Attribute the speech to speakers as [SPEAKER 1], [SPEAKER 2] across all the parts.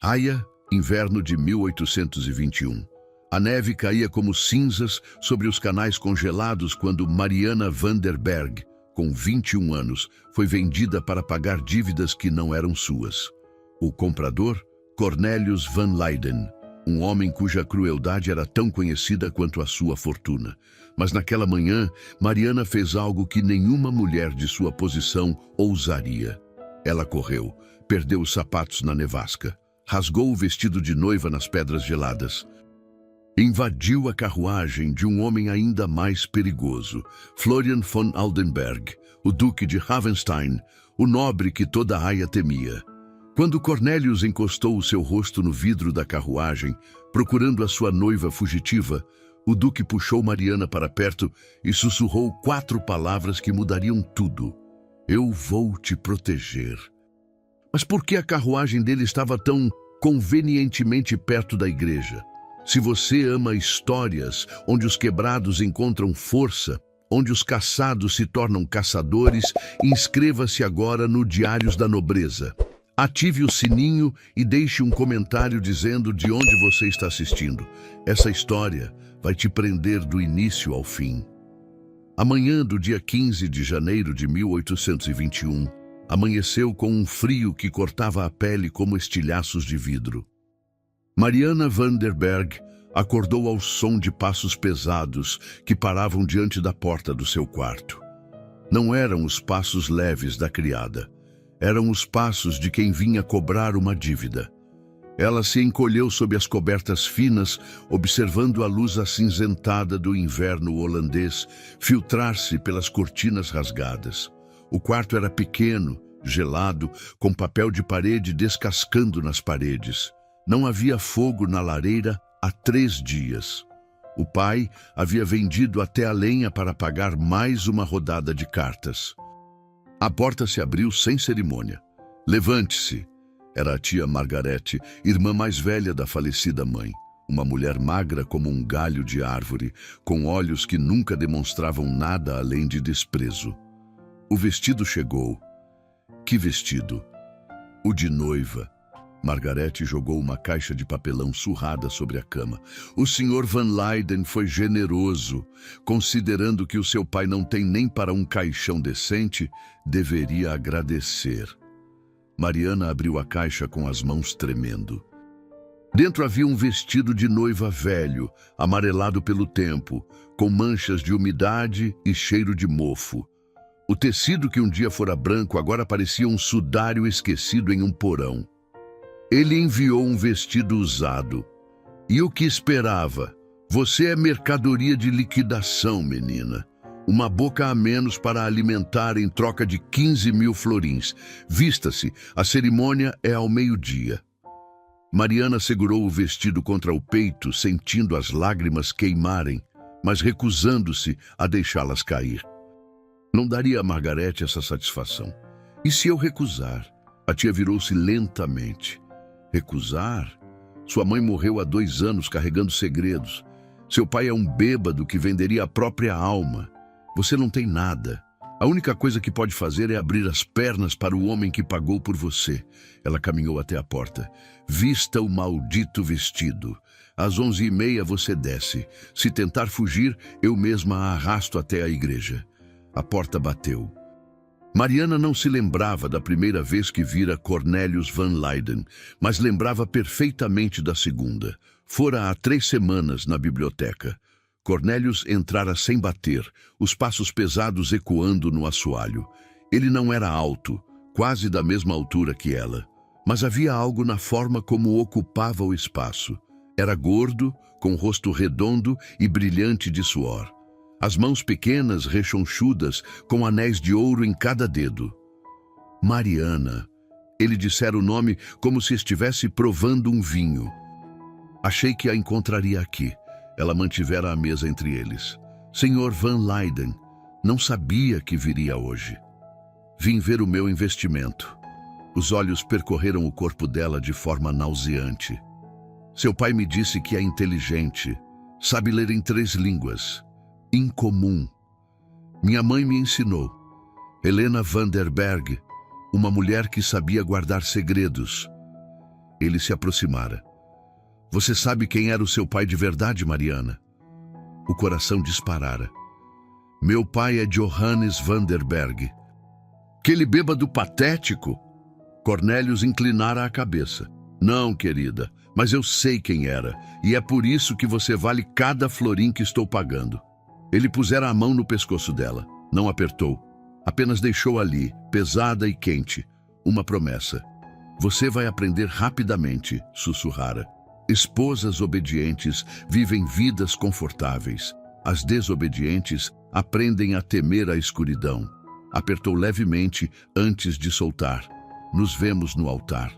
[SPEAKER 1] Haia, inverno de 1821. A neve caía como cinzas sobre os canais congelados quando Mariana van der Berg, com 21 anos, foi vendida para pagar dívidas que não eram suas. O comprador, Cornelius van Leyden, um homem cuja crueldade era tão conhecida quanto a sua fortuna. Mas naquela manhã, Mariana fez algo que nenhuma mulher de sua posição ousaria. Ela correu, perdeu os sapatos na nevasca, rasgou o vestido de noiva nas pedras geladas. Invadiu a carruagem de um homem ainda mais perigoso, Florian von Aldenberg, o duque de Havenstein, o nobre que toda Haia temia. Quando Cornelius encostou o seu rosto no vidro da carruagem, procurando a sua noiva fugitiva, o duque puxou Mariana para perto e sussurrou 4 palavras que mudariam tudo. Eu vou te proteger. Mas por que a carruagem dele estava tão convenientemente perto da igreja? Se você ama histórias onde os quebrados encontram força, onde os caçados se tornam caçadores, inscreva-se agora no Diários da Nobreza. Ative o sininho e deixe um comentário dizendo de onde você está assistindo. Essa história vai te prender do início ao fim. A manhã do dia 15 de janeiro de 1821, amanheceu com um frio que cortava a pele como estilhaços de vidro. Mariana van der Berg acordou ao som de passos pesados que paravam diante da porta do seu quarto. Não eram os passos leves da criada. Eram os passos de quem vinha cobrar uma dívida. Ela se encolheu sob as cobertas finas, observando a luz acinzentada do inverno holandês filtrar-se pelas cortinas rasgadas. O quarto era pequeno, gelado, com papel de parede descascando nas paredes. Não havia fogo na lareira há 3 dias. O pai havia vendido até a lenha para pagar mais uma rodada de cartas. A porta se abriu sem cerimônia. Levante-se! Era a tia Margarete, irmã mais velha da falecida mãe. Uma mulher magra como um galho de árvore, com olhos que nunca demonstravam nada além de desprezo. O vestido chegou. Que vestido? O de noiva. Margarete jogou uma caixa de papelão surrada sobre a cama. O Sr. van Leyden foi generoso. Considerando que o seu pai não tem nem para um caixão decente, deveria agradecer. Mariana abriu a caixa com as mãos tremendo. Dentro havia um vestido de noiva velho, amarelado pelo tempo, com manchas de umidade e cheiro de mofo. O tecido que um dia fora branco agora parecia um sudário esquecido em um porão. Ele enviou um vestido usado. E o que esperava? Você é mercadoria de liquidação, menina. Uma boca a menos para alimentar em troca de 15.000 florins. Vista-se, a cerimônia é ao meio-dia. Mariana segurou o vestido contra o peito, sentindo as lágrimas queimarem, mas recusando-se a deixá-las cair. Não daria a Margarete essa satisfação. E se eu recusar? A tia virou-se lentamente. Recusar? Sua mãe morreu há 2 anos carregando segredos. Seu pai é um bêbado que venderia a própria alma. Você não tem nada. A única coisa que pode fazer é abrir as pernas para o homem que pagou por você. Ela caminhou até a porta. Vista o maldito vestido. Às 11h30 você desce. Se tentar fugir, eu mesma a arrasto até a igreja. A porta bateu. Mariana não se lembrava da primeira vez que vira Cornelius van Leyden, mas lembrava perfeitamente da segunda. Fora há 3 semanas na biblioteca. Cornelius entrara sem bater, os passos pesados ecoando no assoalho. Ele não era alto, quase da mesma altura que ela, mas havia algo na forma como ocupava o espaço. Era gordo, com o rosto redondo e brilhante de suor. As mãos pequenas, rechonchudas, com anéis de ouro em cada dedo. Mariana. Ele dissera o nome como se estivesse provando um vinho. Achei que a encontraria aqui. Ela mantivera a mesa entre eles. Sr. van Leyden, não sabia que viria hoje. Vim ver o meu investimento. Os olhos percorreram o corpo dela de forma nauseante. Seu pai me disse que é inteligente, sabe ler em 3 línguas. Incomum. Minha mãe me ensinou. Helena van der Berg, uma mulher que sabia guardar segredos. Ele se aproximara. Você sabe quem era o seu pai de verdade, Mariana? O coração disparara. Meu pai é Johannes Vanderberg. Aquele bêbado patético? Cornélius inclinara a cabeça. Não, querida, mas eu sei quem era, e é por isso que você vale cada florim que estou pagando. Ele pusera a mão no pescoço dela. Não apertou. Apenas deixou ali, pesada e quente, uma promessa. Você vai aprender rapidamente, sussurrara. Esposas obedientes vivem vidas confortáveis. As desobedientes aprendem a temer a escuridão. Apertou levemente antes de soltar. Nos vemos no altar.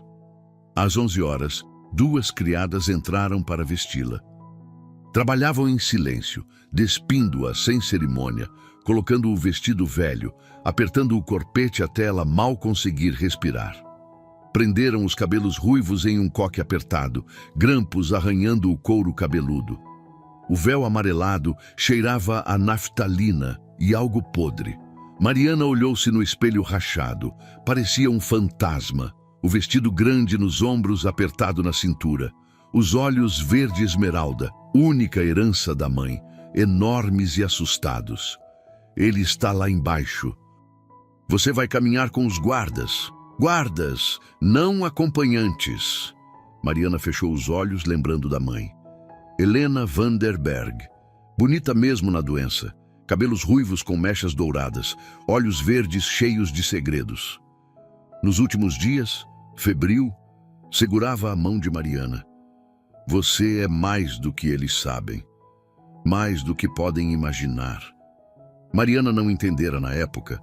[SPEAKER 1] Às 11 horas, 2 criadas entraram para vesti-la. Trabalhavam em silêncio, despindo-a sem cerimônia, colocando o vestido velho, apertando o corpete até ela mal conseguir respirar. Prenderam os cabelos ruivos em um coque apertado, grampos arranhando o couro cabeludo. O véu amarelado cheirava a naftalina e algo podre. Mariana olhou-se no espelho rachado. Parecia um fantasma. O vestido grande nos ombros, apertado na cintura. Os olhos verde esmeralda, única herança da mãe, enormes e assustados. Ele está lá embaixo. Você vai caminhar com os guardas. Guardas, não acompanhantes. Mariana fechou os olhos, lembrando da mãe. Helena Vanderberg. Bonita mesmo na doença. Cabelos ruivos com mechas douradas, olhos verdes cheios de segredos. Nos últimos dias, febril, segurava a mão de Mariana. Você é mais do que eles sabem, mais do que podem imaginar. Mariana não entendera na época,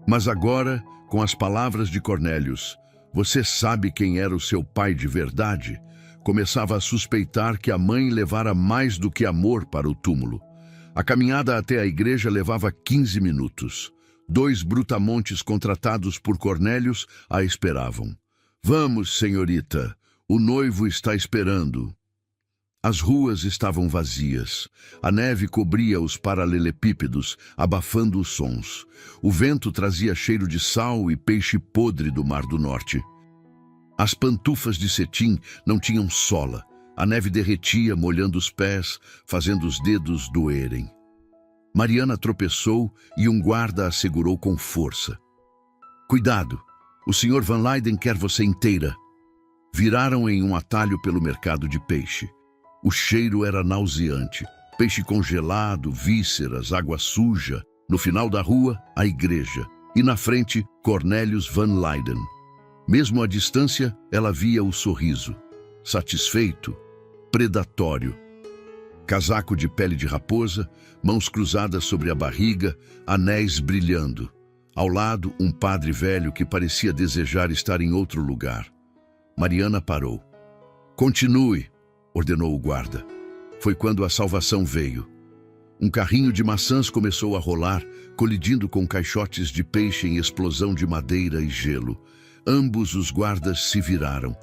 [SPEAKER 1] mas agora, com as palavras de Cornélius, você sabe quem era o seu pai de verdade, começava a suspeitar que a mãe levara mais do que amor para o túmulo. A caminhada até a igreja levava 15 minutos. 2 brutamontes contratados por Cornélius a esperavam. Vamos, senhorita, o noivo está esperando. As ruas estavam vazias. A neve cobria os paralelepípedos, abafando os sons. O vento trazia cheiro de sal e peixe podre do Mar do Norte. As pantufas de cetim não tinham sola. A neve derretia, molhando os pés, fazendo os dedos doerem. Mariana tropeçou e um guarda a segurou com força. Cuidado, o Sr. Van Leyden quer você inteira. Viraram em um atalho pelo mercado de peixe. O cheiro era nauseante. Peixe congelado, vísceras, água suja. No final da rua, a igreja. E na frente, Cornélius Van Leyden. Mesmo à distância, ela via o sorriso. Satisfeito, predatório. Casaco de pele de raposa, mãos cruzadas sobre a barriga, anéis brilhando. Ao lado, um padre velho que parecia desejar estar em outro lugar. Mariana parou. Continue, ordenou o guarda. Foi quando a salvação veio. Um carrinho de maçãs começou a rolar, colidindo com caixotes de peixe em explosão de madeira e gelo. Ambos os guardas se viraram.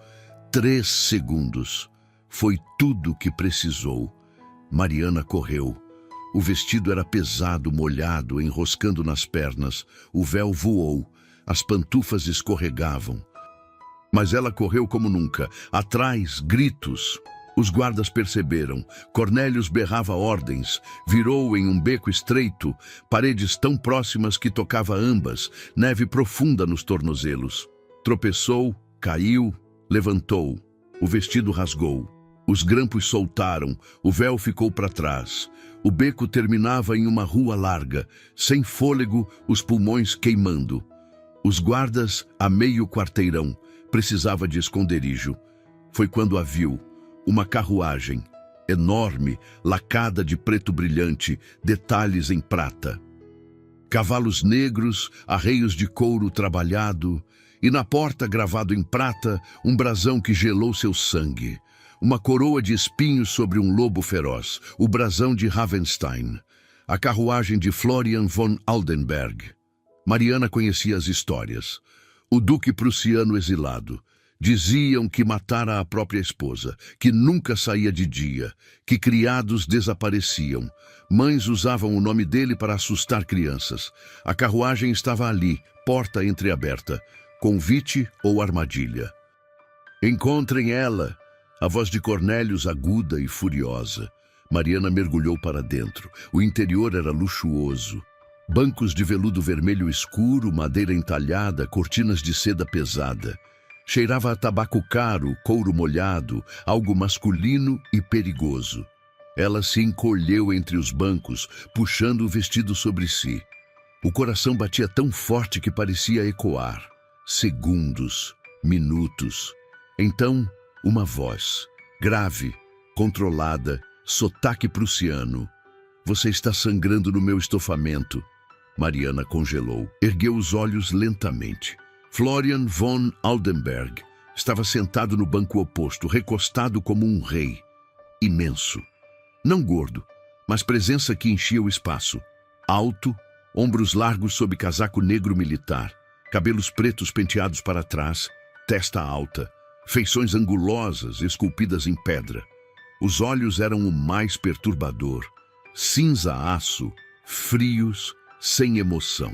[SPEAKER 1] 3 segundos. Foi tudo o que precisou. Mariana correu. O vestido era pesado, molhado, enroscando nas pernas. O véu voou. As pantufas escorregavam. Mas ela correu como nunca. Atrás, gritos. Os guardas perceberam. Cornélius berrava ordens. Virou em um beco estreito, paredes tão próximas que tocava ambas, neve profunda nos tornozelos. Tropeçou, caiu, levantou. O vestido rasgou. Os grampos soltaram, o véu ficou para trás. O beco terminava em uma rua larga, sem fôlego, os pulmões queimando. Os guardas a meio quarteirão. Precisava de esconderijo. Foi quando a viu. Uma carruagem, enorme, lacada de preto brilhante, detalhes em prata. Cavalos negros, arreios de couro trabalhado, e na porta, gravado em prata, um brasão que gelou seu sangue. Uma coroa de espinhos sobre um lobo feroz, o brasão de Ravenstein. A carruagem de Florian von Aldenberg. Mariana conhecia as histórias. O duque prussiano exilado. Diziam que matara a própria esposa, que nunca saía de dia, que criados desapareciam. Mães usavam o nome dele para assustar crianças. A carruagem estava ali, porta entreaberta. Convite ou armadilha. Encontrem ela! A voz de Cornélios aguda e furiosa. Mariana mergulhou para dentro. O interior era luxuoso. Bancos de veludo vermelho escuro, madeira entalhada, cortinas de seda pesada. Cheirava a tabaco caro, couro molhado, algo masculino e perigoso. Ela se encolheu entre os bancos, puxando o vestido sobre si. O coração batia tão forte que parecia ecoar. Segundos, minutos. Então, uma voz, grave, controlada, sotaque prussiano. Você está sangrando no meu estofamento. Mariana congelou. Ergueu os olhos lentamente. Florian von Aldenberg estava sentado no banco oposto, recostado como um rei. Imenso. Não gordo, mas presença que enchia o espaço. Alto, ombros largos sob casaco negro militar, cabelos pretos penteados para trás, testa alta, feições angulosas esculpidas em pedra. Os olhos eram o mais perturbador. Cinza aço, frios, sem emoção.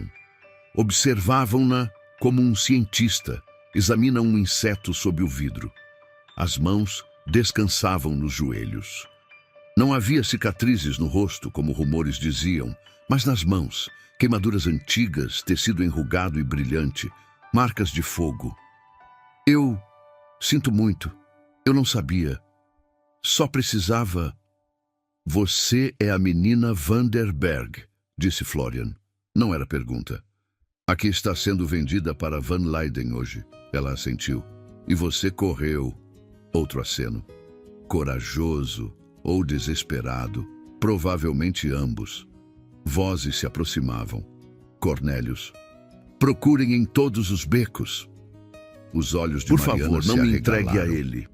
[SPEAKER 1] Observavam-na como um cientista examina um inseto sob o vidro. As mãos descansavam nos joelhos. Não havia cicatrizes no rosto, como rumores diziam, mas nas mãos, queimaduras antigas, tecido enrugado e brilhante, marcas de fogo. Eu sinto muito. Eu não sabia. Só precisava... Você é a menina Vanderberg, disse Florian. Não era pergunta. Aqui está sendo vendida para Van Leyden hoje. Ela assentiu. E você correu. Outro aceno. Corajoso ou desesperado. Provavelmente ambos. Vozes se aproximavam. Cornélios. Procurem em todos os becos. Os olhos de Mariana se arregalaram. Por favor, não me entregue a ele.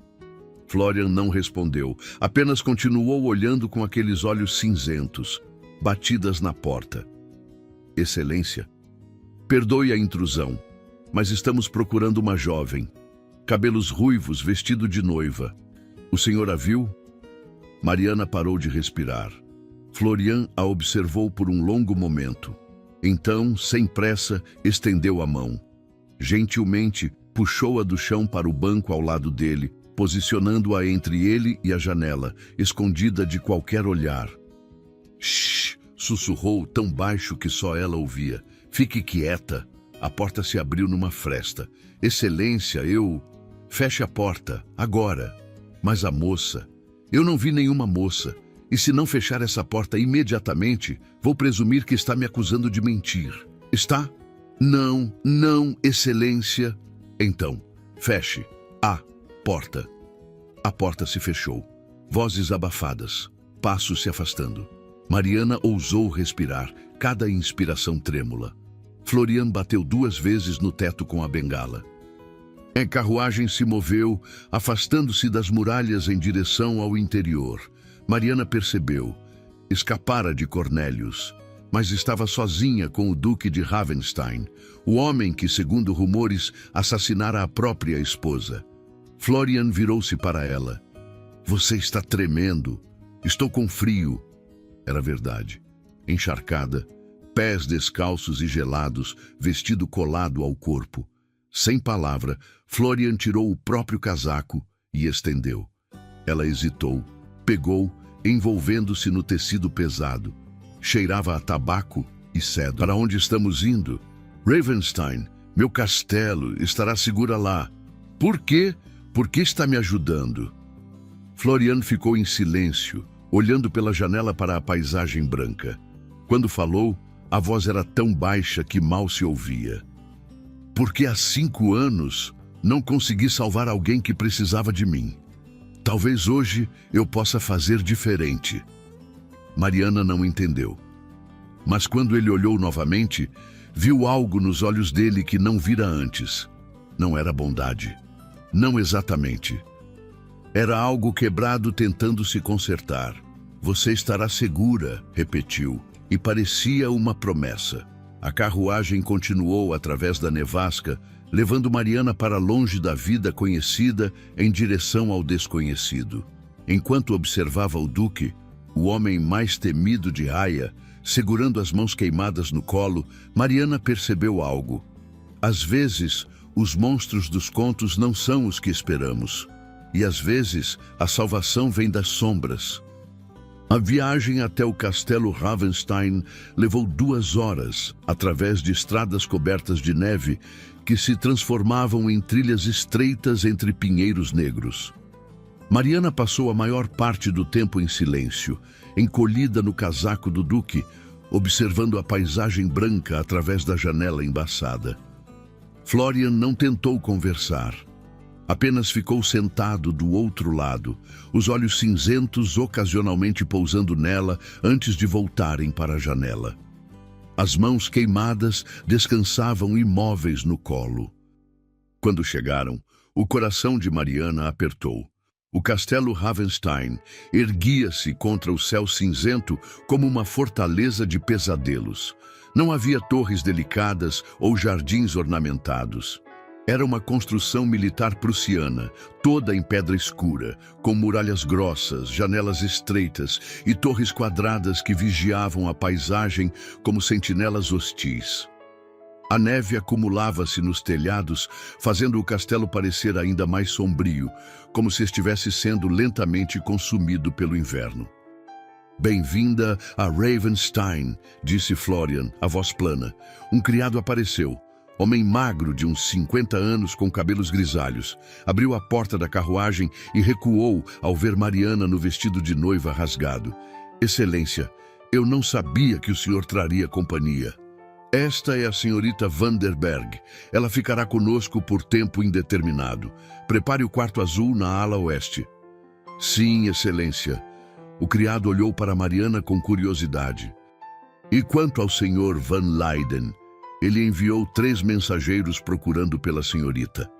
[SPEAKER 1] Florian não respondeu. Apenas continuou olhando com aqueles olhos cinzentos, batidas na porta. Excelência. Perdoe a intrusão, mas estamos procurando uma jovem. Cabelos ruivos, vestido de noiva. O senhor a viu? Mariana parou de respirar. Florian a observou por um longo momento. Então, sem pressa, estendeu a mão. Gentilmente, puxou-a do chão para o banco ao lado dele, posicionando-a entre ele e a janela, escondida de qualquer olhar. Shhh! Sussurrou tão baixo que só ela ouvia. Fique quieta. A porta se abriu numa fresta. Excelência, eu... Feche a porta, agora. Mas a moça... Eu não vi nenhuma moça. E se não fechar essa porta imediatamente, vou presumir que está me acusando de mentir. Está? Não, não, excelência. Então, feche a porta. A porta se fechou. Vozes abafadas. Passos se afastando. Mariana ousou respirar, cada inspiração trêmula. Florian bateu 2 vezes no teto com a bengala. A carruagem se moveu, afastando-se das muralhas em direção ao interior. Mariana percebeu. Escapara de Cornélios, mas estava sozinha com o Duque de Ravenstein, o homem que, segundo rumores, assassinara a própria esposa. Florian virou-se para ela. Você está tremendo. Estou com frio. Era verdade. Encharcada, pés descalços e gelados, vestido colado ao corpo. Sem palavra, Florian tirou o próprio casaco e estendeu. Ela hesitou, pegou, envolvendo-se no tecido pesado. Cheirava a tabaco e cedro. Para onde estamos indo? Ravenstein, meu castelo, estará segura lá. Por quê? Por que está me ajudando? Florian ficou em silêncio, olhando pela janela para a paisagem branca. Quando falou, a voz era tão baixa que mal se ouvia. Porque há 5 anos não consegui salvar alguém que precisava de mim. Talvez hoje eu possa fazer diferente. Mariana não entendeu. Mas quando ele olhou novamente, viu algo nos olhos dele que não vira antes. Não era bondade. Não exatamente. Era algo quebrado tentando se consertar. Você estará segura, repetiu, e parecia uma promessa. A carruagem continuou através da nevasca, levando Mariana para longe da vida conhecida em direção ao desconhecido. Enquanto observava o Duque, o homem mais temido de Haia, segurando as mãos queimadas no colo, Mariana percebeu algo. Às vezes, Os monstros dos contos não são os que esperamos. E às vezes, a salvação vem das sombras. A viagem até o castelo Ravenstein levou 2 horas, através de estradas cobertas de neve que se transformavam em trilhas estreitas entre pinheiros negros. Mariana passou a maior parte do tempo em silêncio, encolhida no casaco do duque, observando a paisagem branca através da janela embaçada. Florian não tentou conversar. Apenas ficou sentado do outro lado, os olhos cinzentos ocasionalmente pousando nela antes de voltarem para a janela. As mãos queimadas descansavam imóveis no colo. Quando chegaram, o coração de Mariana apertou. O castelo Ravenstein erguia-se contra o céu cinzento como uma fortaleza de pesadelos. Não havia torres delicadas ou jardins ornamentados. Era uma construção militar prussiana, toda em pedra escura, com muralhas grossas, janelas estreitas e torres quadradas que vigiavam a paisagem como sentinelas hostis. A neve acumulava-se nos telhados, fazendo o castelo parecer ainda mais sombrio, como se estivesse sendo lentamente consumido pelo inverno. "Bem-vinda a Ravenstein", disse Florian, a voz plana. Um criado apareceu. Homem magro de uns 50 anos com cabelos grisalhos. Abriu a porta da carruagem e recuou ao ver Mariana no vestido de noiva rasgado. "Excelência, eu não sabia que o senhor traria companhia. Esta é a senhorita Vanderberg. Ela ficará conosco por tempo indeterminado. Prepare o quarto azul na ala oeste." "Sim, excelência." O criado olhou para Mariana com curiosidade. "E quanto ao senhor Van Leyden?" Ele enviou 3 mensageiros procurando pela senhorita.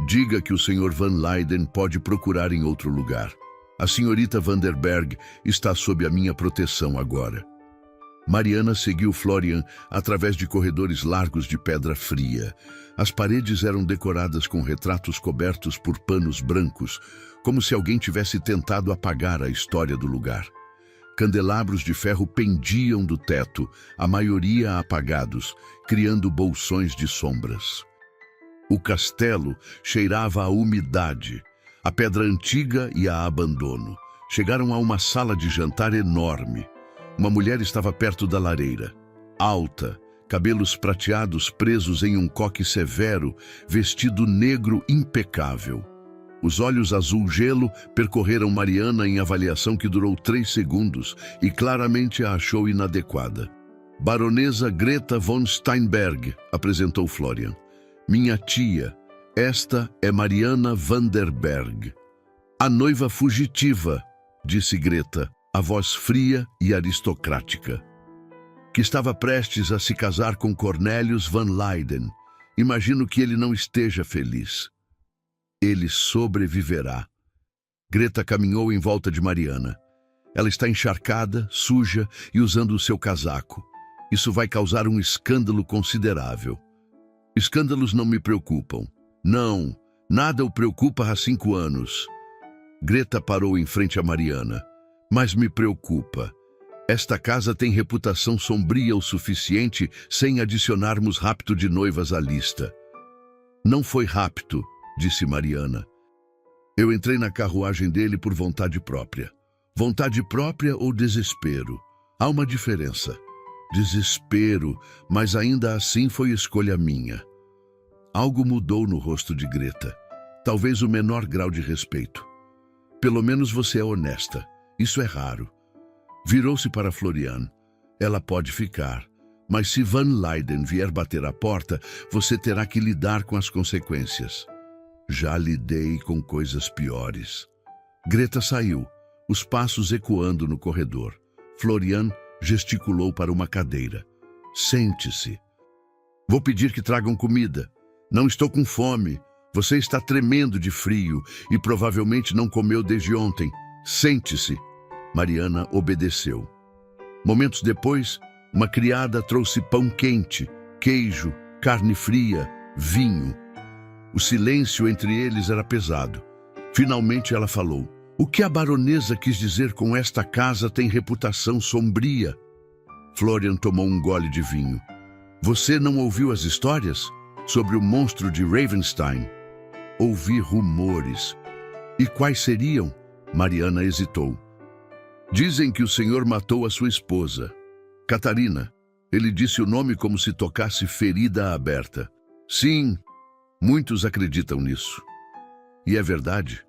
[SPEAKER 1] "Diga que o senhor Van Leyden pode procurar em outro lugar. A senhorita Vanderberg está sob a minha proteção agora." Mariana seguiu Florian através de corredores largos de pedra fria. As paredes eram decoradas com retratos cobertos por panos brancos, como se alguém tivesse tentado apagar a história do lugar. Candelabros de ferro pendiam do teto, a maioria apagados, criando bolsões de sombras. O castelo cheirava a umidade, a pedra antiga e a abandono. Chegaram a uma sala de jantar enorme. Uma mulher estava perto da lareira, alta, cabelos prateados presos em um coque severo, vestido negro impecável. Os olhos azul gelo percorreram Mariana em avaliação que durou 3 segundos e claramente a achou inadequada. "Baronesa Greta von Steinberg", apresentou Florian. "Minha tia, esta é Mariana Vanderberg." "A noiva fugitiva", disse Greta, a voz fria e aristocrática. "Que estava prestes a se casar com Cornelius Van Leyden. Imagino que ele não esteja feliz." "Ele sobreviverá." Greta caminhou em volta de Mariana. "Ela está encharcada, suja e usando o seu casaco. Isso vai causar um escândalo considerável." "Escândalos não me preocupam." "Não, nada o preocupa há 5 anos." Greta parou em frente a Mariana. "Mas me preocupa. Esta casa tem reputação sombria o suficiente sem adicionarmos rapto de noivas à lista." "Não foi rapto", disse Mariana. "Eu entrei na carruagem dele por vontade própria." "Vontade própria ou desespero? Há uma diferença." "Desespero, mas ainda assim foi escolha minha." Algo mudou no rosto de Greta. Talvez o menor grau de respeito. "Pelo menos você é honesta. Isso é raro." Virou-se para Florian. "Ela pode ficar, mas se Van Leyden vier bater à porta, você terá que lidar com as consequências." "Já lidei com coisas piores." Greta saiu, os passos ecoando no corredor. Florian gesticulou para uma cadeira. "Sente-se." "Vou pedir que tragam comida." "Não estou com fome. Você está tremendo de frio e provavelmente não comeu desde ontem. Sente-se." Mariana obedeceu. Momentos depois, uma criada trouxe pão quente, queijo, carne fria, vinho. O silêncio entre eles era pesado. Finalmente ela falou: "O que a baronesa quis dizer com esta casa tem reputação sombria?" Florian tomou um gole de vinho. "Você não ouviu as histórias? sobre o monstro de Ravenstein. Ouvi rumores. E quais seriam? Mariana hesitou. Dizem que o senhor matou a sua esposa, Catarina. Ele disse o nome como se tocasse ferida aberta. Sim, muitos acreditam nisso. E é verdade.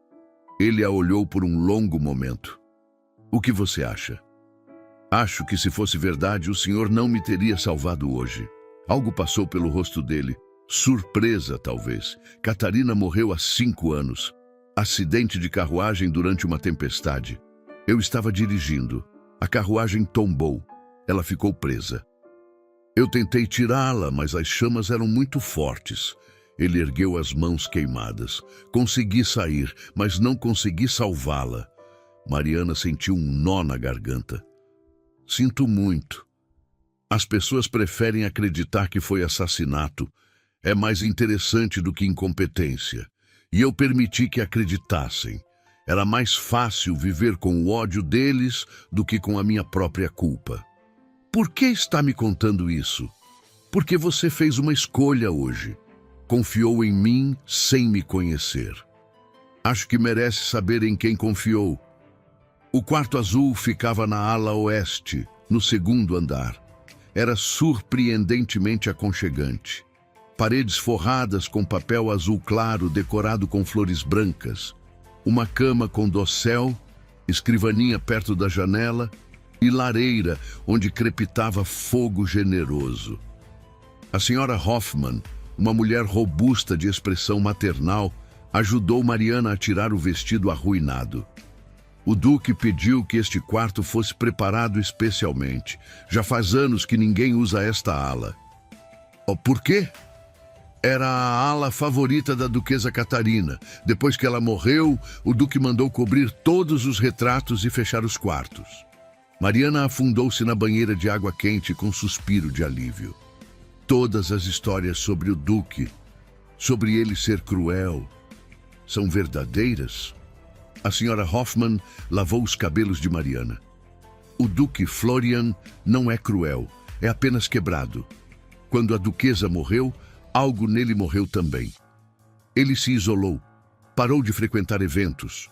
[SPEAKER 1] Ele a olhou por um longo momento. O que você acha? Acho que se fosse verdade, o senhor não me teria salvado hoje. Algo passou pelo rosto dele. Surpresa, talvez. Catarina morreu há 5 anos. Acidente de carruagem durante uma tempestade. Eu estava dirigindo. A carruagem tombou. Ela ficou presa. Eu tentei tirá-la, mas as chamas eram muito fortes. Ele ergueu as mãos queimadas. Consegui sair, mas não consegui salvá-la. Mariana sentiu um nó na garganta. Sinto muito. As pessoas preferem acreditar que foi assassinato. É mais interessante do que incompetência. E eu permiti que acreditassem. Era mais fácil viver com o ódio deles do que com a minha própria culpa. Por que está me contando isso? Porque você fez uma escolha hoje. Confiou em mim sem me conhecer. Acho que merece saber em quem confiou. O quarto azul ficava na ala oeste, no 2º andar. Era surpreendentemente aconchegante. Paredes forradas com papel azul claro decorado com flores brancas. Uma cama com dossel, escrivaninha perto da janela e lareira onde crepitava fogo generoso. A senhora Hoffman, uma mulher robusta de expressão maternal, ajudou Mariana a tirar o vestido arruinado. O duque pediu que este quarto fosse preparado especialmente. Já faz anos que ninguém usa esta ala. Oh, por quê? Era a ala favorita da duquesa Catarina. Depois que ela morreu, o duque mandou cobrir todos os retratos e fechar os quartos. Mariana afundou-se na banheira de água quente com um suspiro de alívio. Todas as histórias sobre o duque, sobre ele ser cruel, são verdadeiras? A senhora Hoffman lavou os cabelos de Mariana. O duque Florian não é cruel, é apenas quebrado. Quando a duquesa morreu, algo nele morreu também. Ele se isolou, parou de frequentar eventos,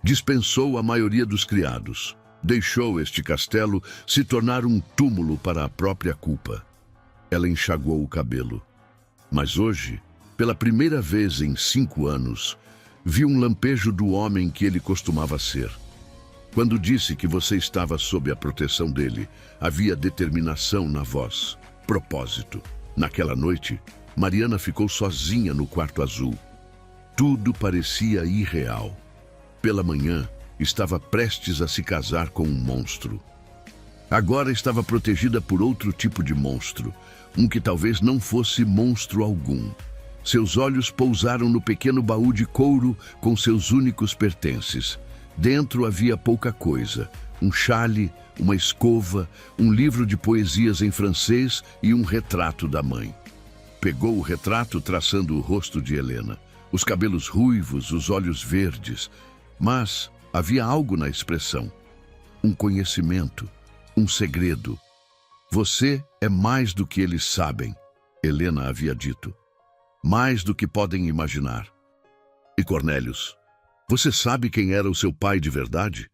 [SPEAKER 1] dispensou a maioria dos criados, deixou este castelo se tornar um túmulo para a própria culpa. Ela enxaguou o cabelo. Mas hoje, pela primeira vez em 5 anos, viu um lampejo do homem que ele costumava ser. Quando disse que você estava sob a proteção dele, havia determinação na voz, propósito. Naquela noite, Mariana ficou sozinha no quarto azul. Tudo parecia irreal. Pela manhã, estava prestes a se casar com um monstro. Agora estava protegida por outro tipo de monstro, um que talvez não fosse monstro algum. Seus olhos pousaram no pequeno baú de couro com seus únicos pertences. Dentro havia pouca coisa: um chale, uma escova, um livro de poesias em francês e um retrato da mãe. Pegou o retrato traçando o rosto de Helena, os cabelos ruivos, os olhos verdes. Mas havia algo na expressão. Um conhecimento, um segredo. Você é mais do que eles sabem, Helena havia dito. Mais do que podem imaginar. E Cornélius, você sabe quem era o seu pai de verdade?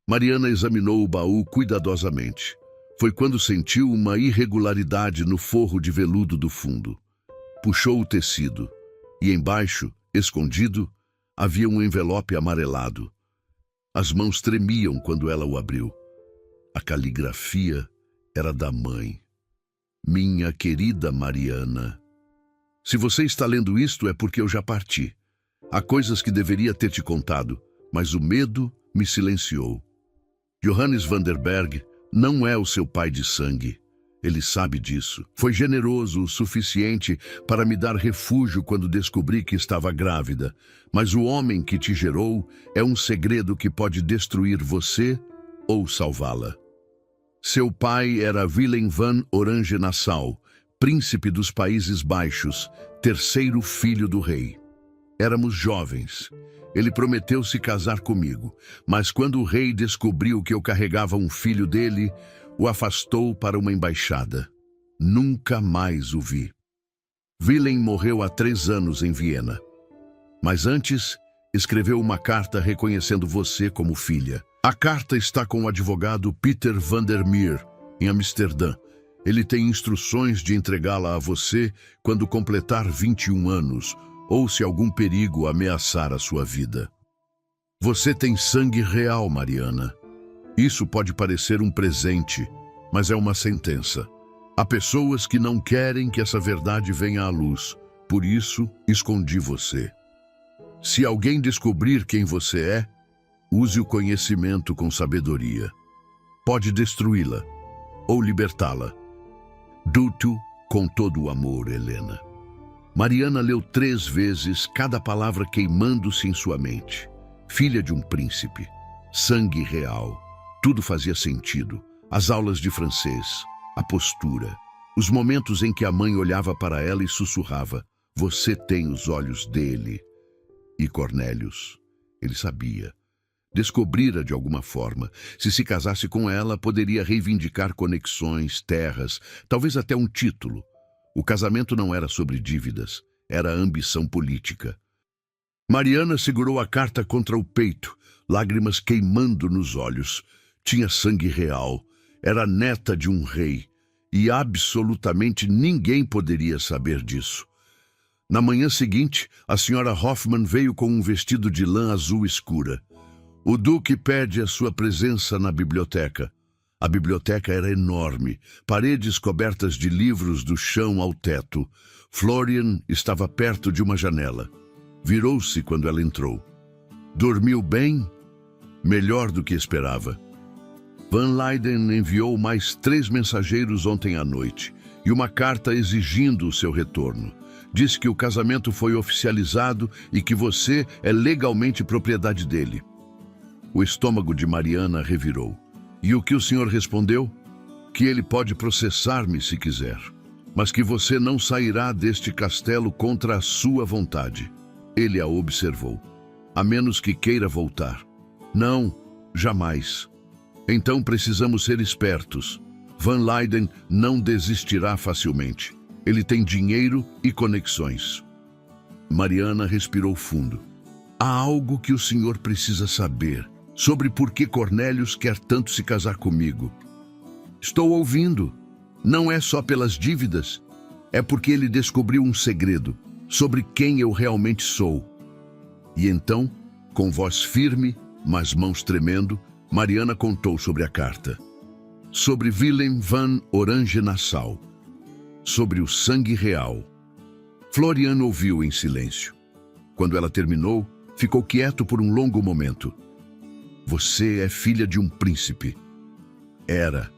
[SPEAKER 1] Mariana examinou o baú cuidadosamente. Foi quando sentiu uma irregularidade no forro de veludo do fundo. Puxou o tecido, e embaixo, escondido, havia um envelope amarelado. As mãos tremiam quando ela o abriu. A caligrafia era da mãe. Minha querida Mariana. Se você está lendo isto é porque eu já parti. Há coisas que deveria ter te contado, mas o medo me silenciou. Johannes Vanderberg não é o seu pai de sangue. Ele sabe disso. Foi generoso o suficiente para me dar refúgio quando descobri que estava grávida. Mas o homem que te gerou é um segredo que pode destruir você ou salvá-la. Seu pai era Willem van Orange-Nassau, príncipe dos Países Baixos, 3º filho do rei. Éramos jovens. Ele prometeu se casar comigo, mas quando o rei descobriu que eu carregava um filho dele, o afastou para uma embaixada. Nunca mais o vi. Wilhelm morreu há 3 anos em Viena. Mas antes, escreveu uma carta reconhecendo você como filha. A carta está com o advogado Peter van der Meer, em Amsterdã. Ele tem instruções de entregá-la a você quando completar 21 anos, ou se algum perigo ameaçar a sua vida. Você tem sangue real, Mariana. Isso pode parecer um presente, mas é uma sentença. Há pessoas que não querem que essa verdade venha à luz, por isso escondi você. Se alguém descobrir quem você é, use o conhecimento com sabedoria. Pode destruí-la ou libertá-la. Dúto com todo o amor, Helena. Mariana leu 3 vezes cada palavra queimando-se em sua mente. Filha de um príncipe, sangue real, tudo fazia sentido. As aulas de francês, a postura, os momentos em que a mãe olhava para ela e sussurrava: "Você tem os olhos dele." E Cornélius, ele sabia. Descobrira de alguma forma. Se casasse com ela, poderia reivindicar conexões, terras, talvez até um título. O casamento não era sobre dívidas, era ambição política. Mariana segurou a carta contra o peito, lágrimas queimando nos olhos. Tinha sangue real, era neta de um rei, e absolutamente ninguém poderia saber disso. Na manhã seguinte, a senhora Hoffmann veio com um vestido de lã azul escura. O duque pede a sua presença na biblioteca. A biblioteca era enorme, paredes cobertas de livros do chão ao teto. Florian estava perto de uma janela. Virou-se quando ela entrou. Dormiu bem? Melhor do que esperava. Van Leyden enviou mais 3 mensageiros ontem à noite e uma carta exigindo o seu retorno. Diz que o casamento foi oficializado e que você é legalmente propriedade dele. O estômago de Mariana revirou. E o que o senhor respondeu? Que ele pode processar-me se quiser, mas que você não sairá deste castelo contra a sua vontade. Ele a observou. A menos que queira voltar. Não, jamais. Então precisamos ser espertos. Van Leyden não desistirá facilmente. Ele tem dinheiro e conexões. Mariana respirou fundo. Há algo que o senhor precisa saber sobre por que Cornélius quer tanto se casar comigo. Estou ouvindo. Não é só pelas dívidas. É porque ele descobriu um segredo sobre quem eu realmente sou. E então, com voz firme, mas mãos tremendo, Mariana contou sobre a carta. Sobre Willem van Orange-Nassau. Sobre o sangue real. Florian ouviu em silêncio. Quando ela terminou, ficou quieto por um longo momento. Você é filha de um príncipe. Era.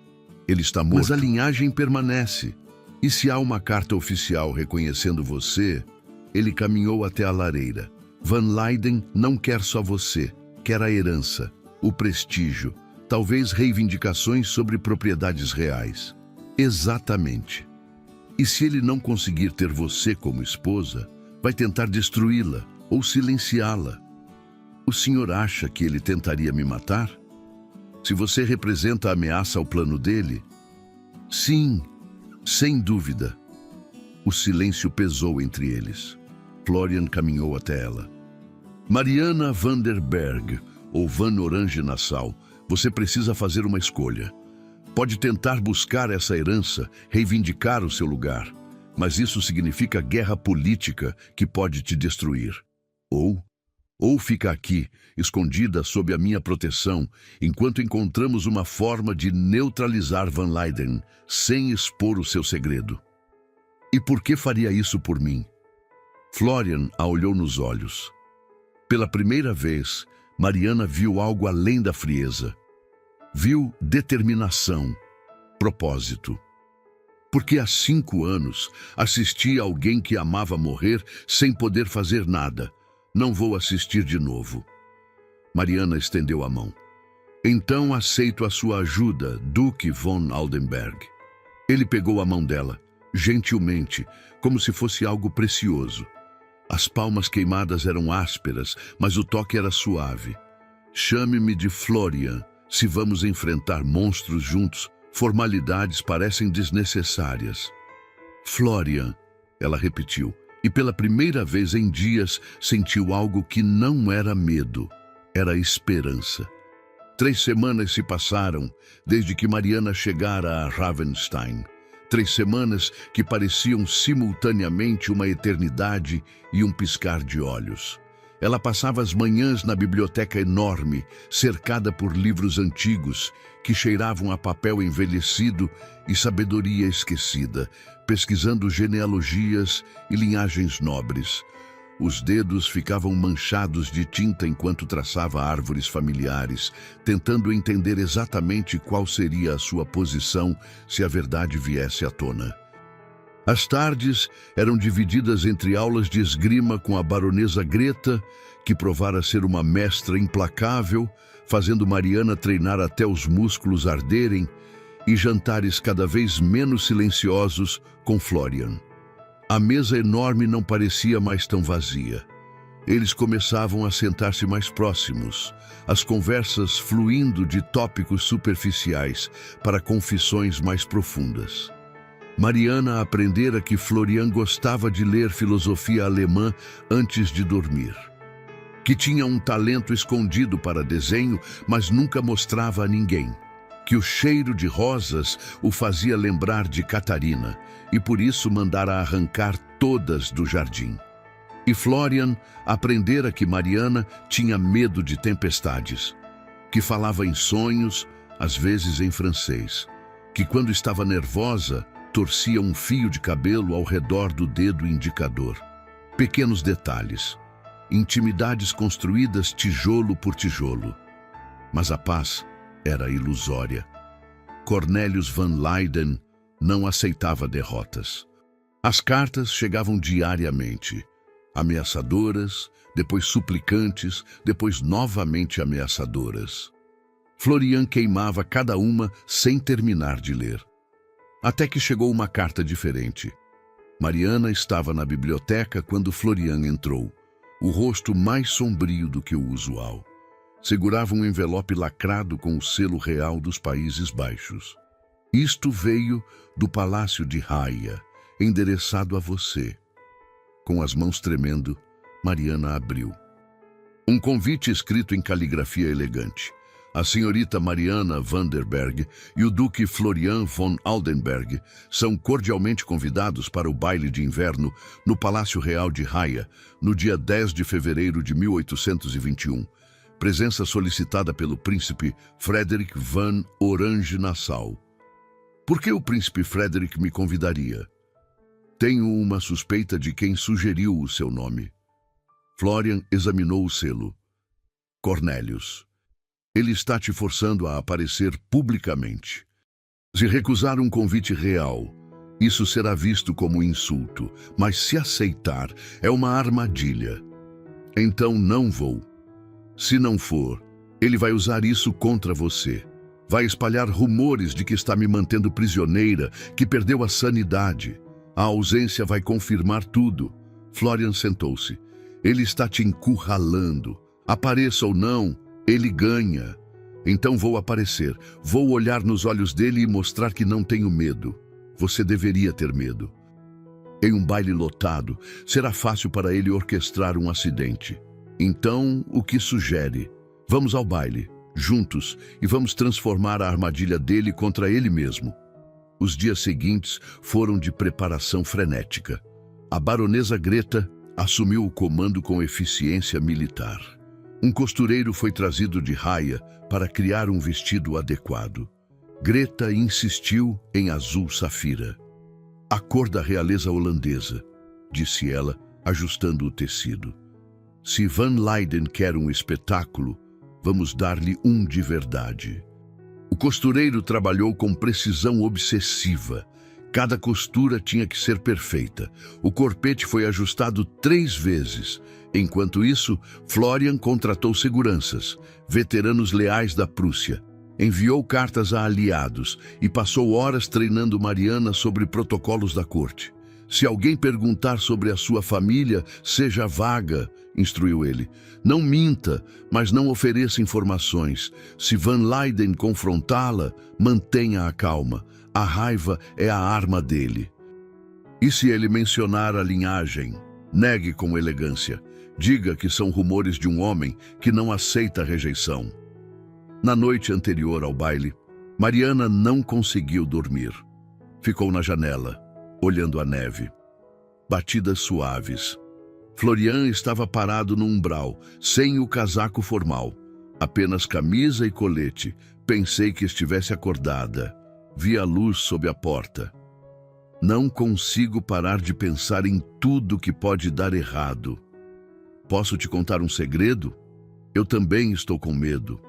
[SPEAKER 1] Ele está morto. Mas a linhagem permanece. E se há uma carta oficial reconhecendo você, ele caminhou até a lareira. Van Leyden não quer só você, quer a herança, o prestígio, talvez reivindicações sobre propriedades reais. Exatamente. E se ele não conseguir ter você como esposa, vai tentar destruí-la ou silenciá-la. O senhor acha que ele tentaria me matar? Se você representa a ameaça ao plano dele? Sim, sem dúvida. O silêncio pesou entre eles. Florian caminhou até ela. Mariana van der Berg, ou Van Orange-Nassau, você precisa fazer uma escolha. Pode tentar buscar essa herança, reivindicar o seu lugar, mas isso significa guerra política que pode te destruir. Ou fica aqui, escondida sob a minha proteção, enquanto encontramos uma forma de neutralizar Van Leyden, sem expor o seu segredo. E por que faria isso por mim? Florian a olhou nos olhos. Pela primeira vez, Mariana viu algo além da frieza. Viu determinação, propósito. Porque há 5 anos assisti a alguém que amava morrer sem poder fazer nada. Não vou assistir de novo. Mariana estendeu a mão. Então aceito a sua ajuda, Duque von Aldenberg. Ele pegou a mão dela, gentilmente, como se fosse algo precioso. As palmas queimadas eram ásperas, mas o toque era suave. Chame-me de Florian. Se vamos enfrentar monstros juntos, formalidades parecem desnecessárias. Florian, Ela repetiu, e pela primeira vez em dias sentiu algo que não era medo, era esperança. 3 semanas se passaram desde que Mariana chegara a Ravenstein. 3 semanas que pareciam simultaneamente uma eternidade e um piscar de olhos. Ela passava as manhãs na biblioteca enorme, cercada por livros antigos que cheiravam a papel envelhecido e sabedoria esquecida, pesquisando genealogias e linhagens nobres. Os dedos ficavam manchados de tinta enquanto traçava árvores familiares, tentando entender exatamente qual seria a sua posição se a verdade viesse à tona. As tardes eram divididas entre aulas de esgrima com a baronesa Greta, que provara ser uma mestra implacável, fazendo Mariana treinar até os músculos arderem, e jantares cada vez menos silenciosos com Florian. A mesa enorme não parecia mais tão vazia. Eles começavam a sentar-se mais próximos, as conversas fluindo de tópicos superficiais para confissões mais profundas. Mariana aprendera que Florian gostava de ler filosofia alemã antes de dormir, que tinha um talento escondido para desenho, mas nunca mostrava a ninguém, que o cheiro de rosas o fazia lembrar de Catarina e por isso mandara arrancar todas do jardim. E Florian aprendera que Mariana tinha medo de tempestades, que falava em sonhos, às vezes em francês, que quando estava nervosa, torcia um fio de cabelo ao redor do dedo indicador. Pequenos detalhes, intimidades construídas tijolo por tijolo. Mas a paz era ilusória. Cornelius van Leyden não aceitava derrotas. As cartas chegavam diariamente, ameaçadoras, depois suplicantes, depois novamente ameaçadoras. Florian queimava cada uma sem terminar de ler. Até que chegou uma carta diferente. Mariana estava na biblioteca quando Florian entrou, o rosto mais sombrio do que o usual. Segurava um envelope lacrado com o selo real dos Países Baixos. Isto veio do Palácio de Haia, endereçado a você. Com as mãos tremendo, Mariana abriu. Um convite escrito em caligrafia elegante. A senhorita Mariana Vanderberg e o duque Florian von Aldenberg são cordialmente convidados para o baile de inverno no Palácio Real de Haia, no dia 10 de fevereiro de 1821. Presença solicitada pelo príncipe Frederick van Orange-Nassau. Por que o príncipe Frederick me convidaria? Tenho uma suspeita de quem sugeriu o seu nome. Florian examinou o selo. Cornelius. Ele está te forçando a aparecer publicamente. Se recusar um convite real, isso será visto como insulto, mas se aceitar, é uma armadilha. Então não vou. Se não for, ele vai usar isso contra você. Vai espalhar rumores de que está me mantendo prisioneira, que perdeu a sanidade. A ausência vai confirmar tudo. Florian sentou-se. Ele está te encurralando. Apareça ou não, ele ganha. Então vou aparecer. Vou olhar nos olhos dele e mostrar que não tenho medo. Você deveria ter medo. Em um baile lotado, será fácil para ele orquestrar um acidente. Então, o que sugere? Vamos ao baile, juntos, e vamos transformar a armadilha dele contra ele mesmo. Os dias seguintes foram de preparação frenética. A baronesa Greta assumiu o comando com eficiência militar. Um costureiro foi trazido de Haia para criar um vestido adequado. Greta insistiu em azul safira. A cor da realeza holandesa, disse ela, ajustando o tecido. Se Van Leyden quer um espetáculo, vamos dar-lhe um de verdade. O costureiro trabalhou com precisão obsessiva. Cada costura tinha que ser perfeita. O corpete foi ajustado 3 vezes. Enquanto isso, Florian contratou seguranças, veteranos leais da Prússia. Enviou cartas a aliados e passou horas treinando Mariana sobre protocolos da corte. Se alguém perguntar sobre a sua família, seja vaga, instruiu ele. Não minta, mas não ofereça informações. Se Van Leyden confrontá-la, mantenha a calma. A raiva é a arma dele. E se ele mencionar a linhagem, negue com elegância. Diga que são rumores de um homem que não aceita a rejeição. Na noite anterior ao baile, Mariana não conseguiu dormir. Ficou na janela, olhando a neve. Batidas suaves. Florian estava parado no umbral, sem o casaco formal. Apenas camisa e colete. Pensei que estivesse acordada. Vi a luz sob a porta. Não consigo parar de pensar em tudo que pode dar errado. Posso te contar um segredo? Eu também estou com medo.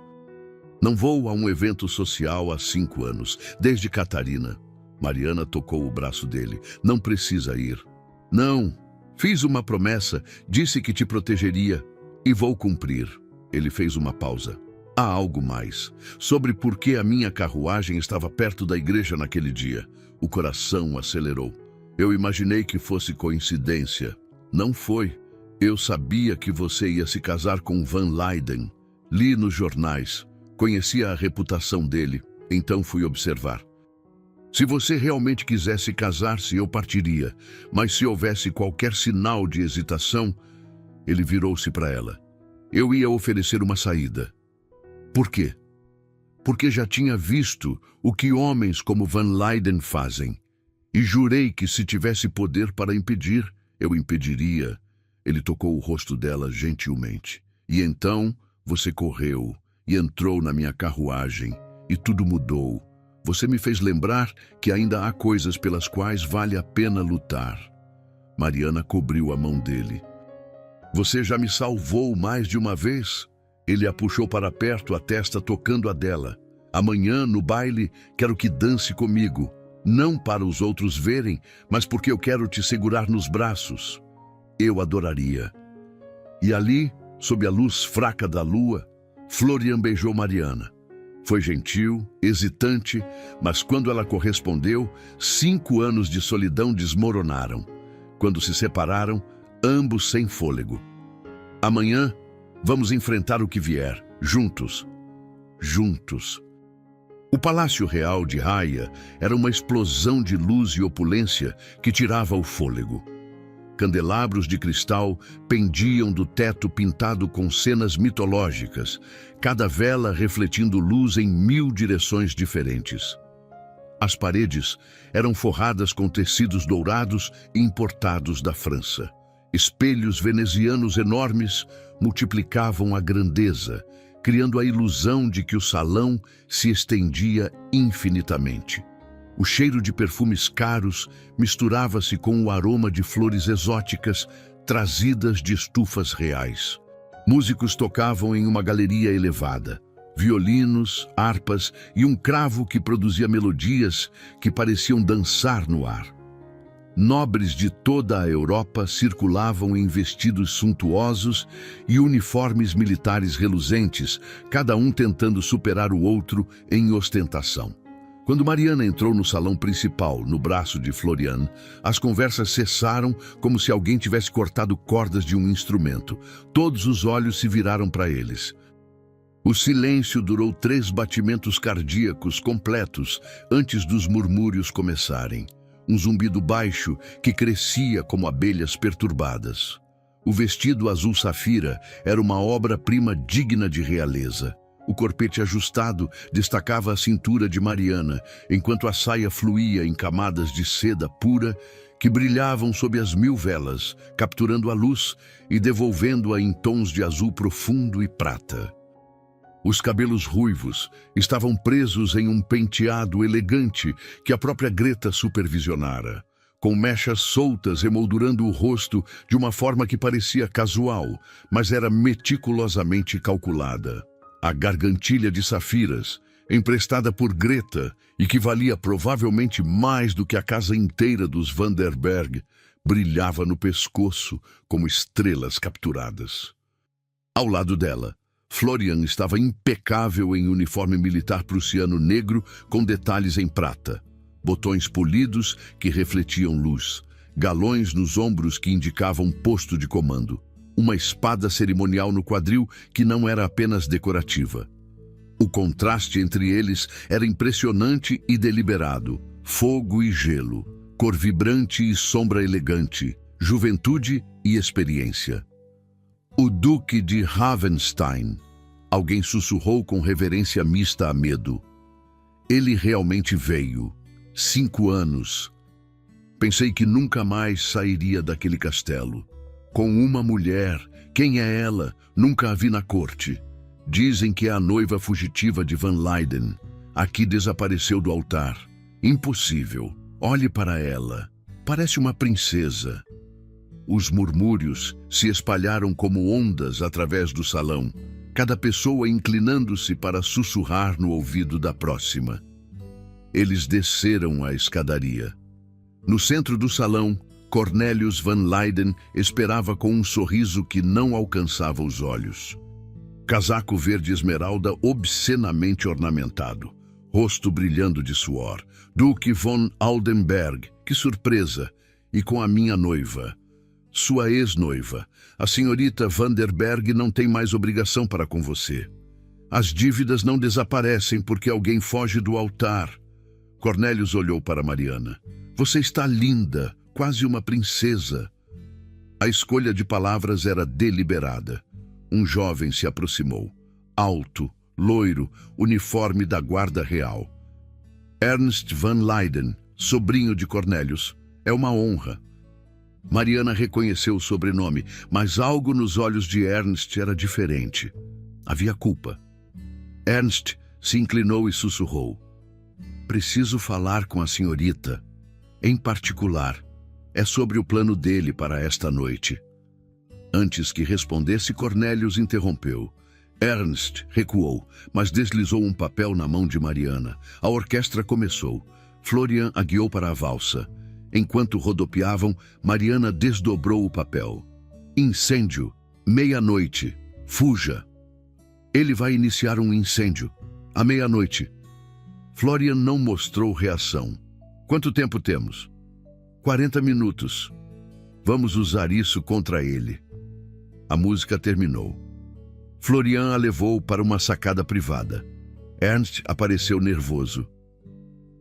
[SPEAKER 1] Não vou a um evento social há 5 anos, desde Catarina. Mariana tocou o braço dele. Não precisa ir. Não, fiz uma promessa, disse que te protegeria e vou cumprir. Ele fez uma pausa. Há algo mais, sobre por que a minha carruagem estava perto da igreja naquele dia. O coração acelerou. Eu imaginei que fosse coincidência. Não foi. Eu sabia que você ia se casar com Van Leyden. Li nos jornais. Conhecia a reputação dele, então fui observar. Se você realmente quisesse casar-se, eu partiria. Mas se houvesse qualquer sinal de hesitação, ele virou-se para ela. Eu ia oferecer uma saída. Por quê? Porque já tinha visto o que homens como Van Leyden fazem. E jurei que se tivesse poder para impedir, eu impediria. Ele tocou o rosto dela gentilmente. E então você correu e entrou na minha carruagem e tudo mudou. Você me fez lembrar que ainda há coisas pelas quais vale a pena lutar. Mariana cobriu a mão dele. Você já me salvou mais de uma vez. Ele a puxou para perto, a testa tocando a dela. Amanhã, no baile, quero que dance comigo. Não para os outros verem, mas porque eu quero te segurar nos braços. Eu adoraria. E ali, sob a luz fraca da lua, Florian beijou Mariana. Foi gentil, hesitante, mas quando ela correspondeu, 5 anos de solidão desmoronaram. Quando se separaram, ambos sem fôlego. Amanhã, vamos enfrentar o que vier, juntos. Juntos. O Palácio Real de Raia era uma explosão de luz e opulência que tirava o fôlego. Candelabros de cristal pendiam do teto pintado com cenas mitológicas, cada vela refletindo luz em 1000 direções diferentes. As paredes eram forradas com tecidos dourados importados da França. Espelhos venezianos enormes multiplicavam a grandeza, criando a ilusão de que o salão se estendia infinitamente. O cheiro de perfumes caros misturava-se com o aroma de flores exóticas trazidas de estufas reais. Músicos tocavam em uma galeria elevada. Violinos, harpas e um cravo que produzia melodias que pareciam dançar no ar. Nobres de toda a Europa circulavam em vestidos suntuosos e uniformes militares reluzentes, cada um tentando superar o outro em ostentação. Quando Mariana entrou no salão principal, no braço de Florian, as conversas cessaram como se alguém tivesse cortado cordas de um instrumento. Todos os olhos se viraram para eles. O silêncio durou 3 batimentos cardíacos completos antes dos murmúrios começarem. Um zumbido baixo que crescia como abelhas perturbadas. O vestido azul safira era uma obra-prima digna de realeza. O corpete ajustado destacava a cintura de Mariana, enquanto a saia fluía em camadas de seda pura que brilhavam sob as 1000 velas, capturando a luz e devolvendo-a em tons de azul profundo e prata. Os cabelos ruivos estavam presos em um penteado elegante que a própria Greta supervisionara, com mechas soltas emoldurando o rosto de uma forma que parecia casual, mas era meticulosamente calculada. A gargantilha de safiras, emprestada por Greta e que valia provavelmente mais do que a casa inteira dos Vanderberg, brilhava no pescoço como estrelas capturadas. Ao lado dela, Florian estava impecável em uniforme militar prussiano negro com detalhes em prata, botões polidos que refletiam luz, galões nos ombros que indicavam posto de comando, uma espada cerimonial no quadril que não era apenas decorativa. O contraste entre eles era impressionante e deliberado, fogo e gelo, cor vibrante e sombra elegante, juventude e experiência. O Duque de Ravenstein. Alguém sussurrou com reverência mista a medo. Ele realmente veio. 5 anos. Pensei que nunca mais sairia daquele castelo. Com uma mulher. Quem é ela? Nunca a vi na corte. Dizem que é a noiva fugitiva de Van Leyden. Aqui desapareceu do altar. Impossível. Olhe para ela. Parece uma princesa. Os murmúrios se espalharam como ondas através do salão, cada pessoa inclinando-se para sussurrar no ouvido da próxima. Eles desceram a escadaria. No centro do salão, Cornelius Van Leyden esperava com um sorriso que não alcançava os olhos. Casaco verde esmeralda obscenamente ornamentado, rosto brilhando de suor. Duque von Aldenberg, que surpresa! E com a minha noiva. Sua ex-noiva, a senhorita Vanderberg, não tem mais obrigação para com você. As dívidas não desaparecem porque alguém foge do altar. Cornelius olhou para Mariana. Você está linda, quase uma princesa. A escolha de palavras era deliberada. Um jovem se aproximou. Alto, loiro, uniforme da guarda real. Ernst Van Leyden, sobrinho de Cornelius. É uma honra. Mariana reconheceu o sobrenome, mas algo nos olhos de Ernst era diferente. Havia culpa. Ernst se inclinou e sussurrou. Preciso falar com a senhorita. Em particular, é sobre o plano dele para esta noite. Antes que respondesse, Cornelius interrompeu. Ernst recuou, mas deslizou um papel na mão de Mariana. A orquestra começou. Florian a guiou para a valsa. Enquanto rodopiavam, Mariana desdobrou o papel. Incêndio. Meia-noite. Fuja. Ele vai iniciar um incêndio. À meia-noite. Florian não mostrou reação. Quanto tempo temos? 40 minutos. Vamos usar isso contra ele. A música terminou. Florian a levou para uma sacada privada. Ernst apareceu nervoso.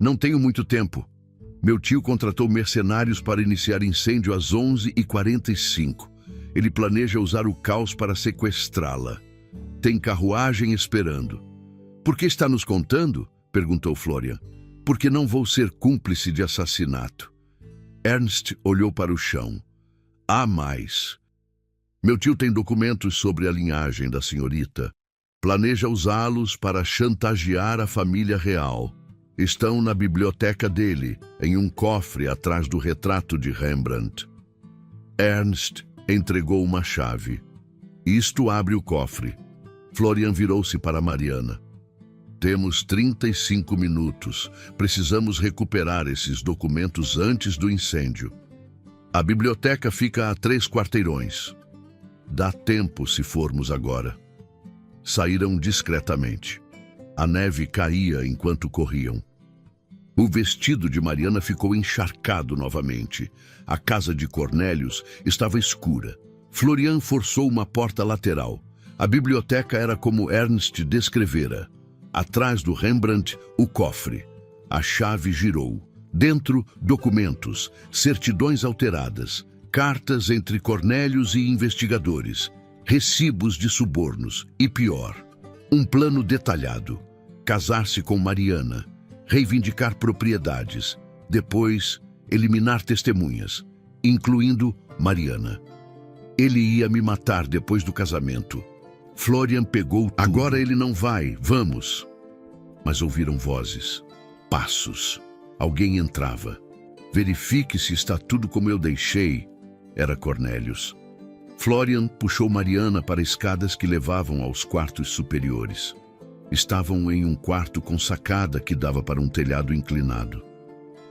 [SPEAKER 1] Não tenho muito tempo. Meu tio contratou mercenários para iniciar incêndio às 11h45. Ele planeja usar o caos para sequestrá-la. Tem carruagem esperando. Por que está nos contando? Perguntou Florian. Porque não vou ser cúmplice de assassinato. Ernst olhou para o chão. Há mais. Meu tio tem documentos sobre a linhagem da senhorita. Planeja usá-los para chantagear a família real. Estão na biblioteca dele, em um cofre atrás do retrato de Rembrandt. Ernst entregou uma chave. Isto abre o cofre. Florian virou-se para Mariana. Temos 35 minutos. Precisamos recuperar esses documentos antes do incêndio. A biblioteca fica a 3 quarteirões. Dá tempo se formos agora. Saíram discretamente. A neve caía enquanto corriam. O vestido de Mariana ficou encharcado novamente. A casa de Cornelius estava escura. Florian forçou uma porta lateral. A biblioteca era como Ernst descrevera. Atrás do Rembrandt, o cofre. A chave girou. Dentro, documentos, certidões alteradas, cartas entre Cornelius e investigadores, recibos de subornos e, pior, um plano detalhado. Casar-se com Mariana, reivindicar propriedades, depois eliminar testemunhas, incluindo Mariana. Ele ia me matar depois do casamento. Florian pegou tudo. Agora ele não vai, vamos. Mas ouviram vozes, passos. Alguém entrava. Verifique se está tudo como eu deixei. Era Cornelius. Florian puxou Mariana para escadas que levavam aos quartos superiores. Estavam em um quarto com sacada que dava para um telhado inclinado.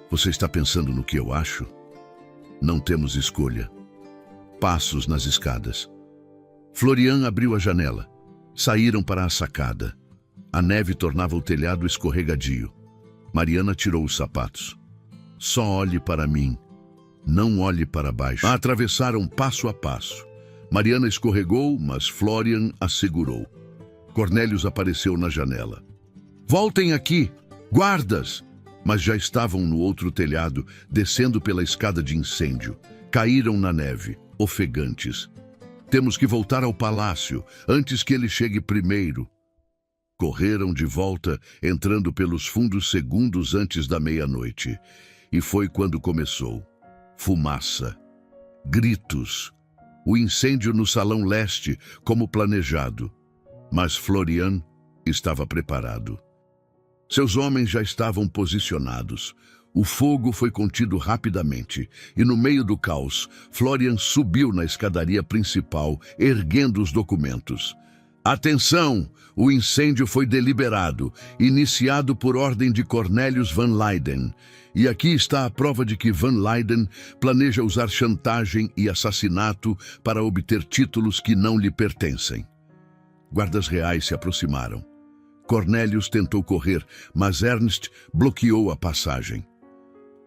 [SPEAKER 1] Você está pensando no que eu acho? Não temos escolha. Passos nas escadas. Florian abriu a janela. Saíram para a sacada. A neve tornava o telhado escorregadio. Mariana tirou os sapatos. Só olhe para mim. Não olhe para baixo. Atravessaram passo a passo. Mariana escorregou, mas Florian a segurou. Cornelius apareceu na janela. Voltem aqui! Guardas! mas já estavam no outro telhado, descendo pela escada de incêndio. Caíram na neve, ofegantes. Temos que voltar ao palácio, antes que ele chegue primeiro. Correram de volta, entrando pelos fundos segundos antes da meia-noite. E foi quando começou. Fumaça. Gritos. O incêndio no salão leste, como planejado. Mas Florian estava preparado. Seus homens já estavam posicionados. O fogo foi contido rapidamente, e no meio do caos, Florian subiu na escadaria principal, erguendo os documentos. Atenção! O incêndio foi deliberado, iniciado por ordem de Cornelius Van Leyden. E aqui está a prova de que Van Leyden planeja usar chantagem e assassinato para obter títulos que não lhe pertencem. Guardas reais se aproximaram. Cornelius tentou correr, mas Ernst bloqueou a passagem.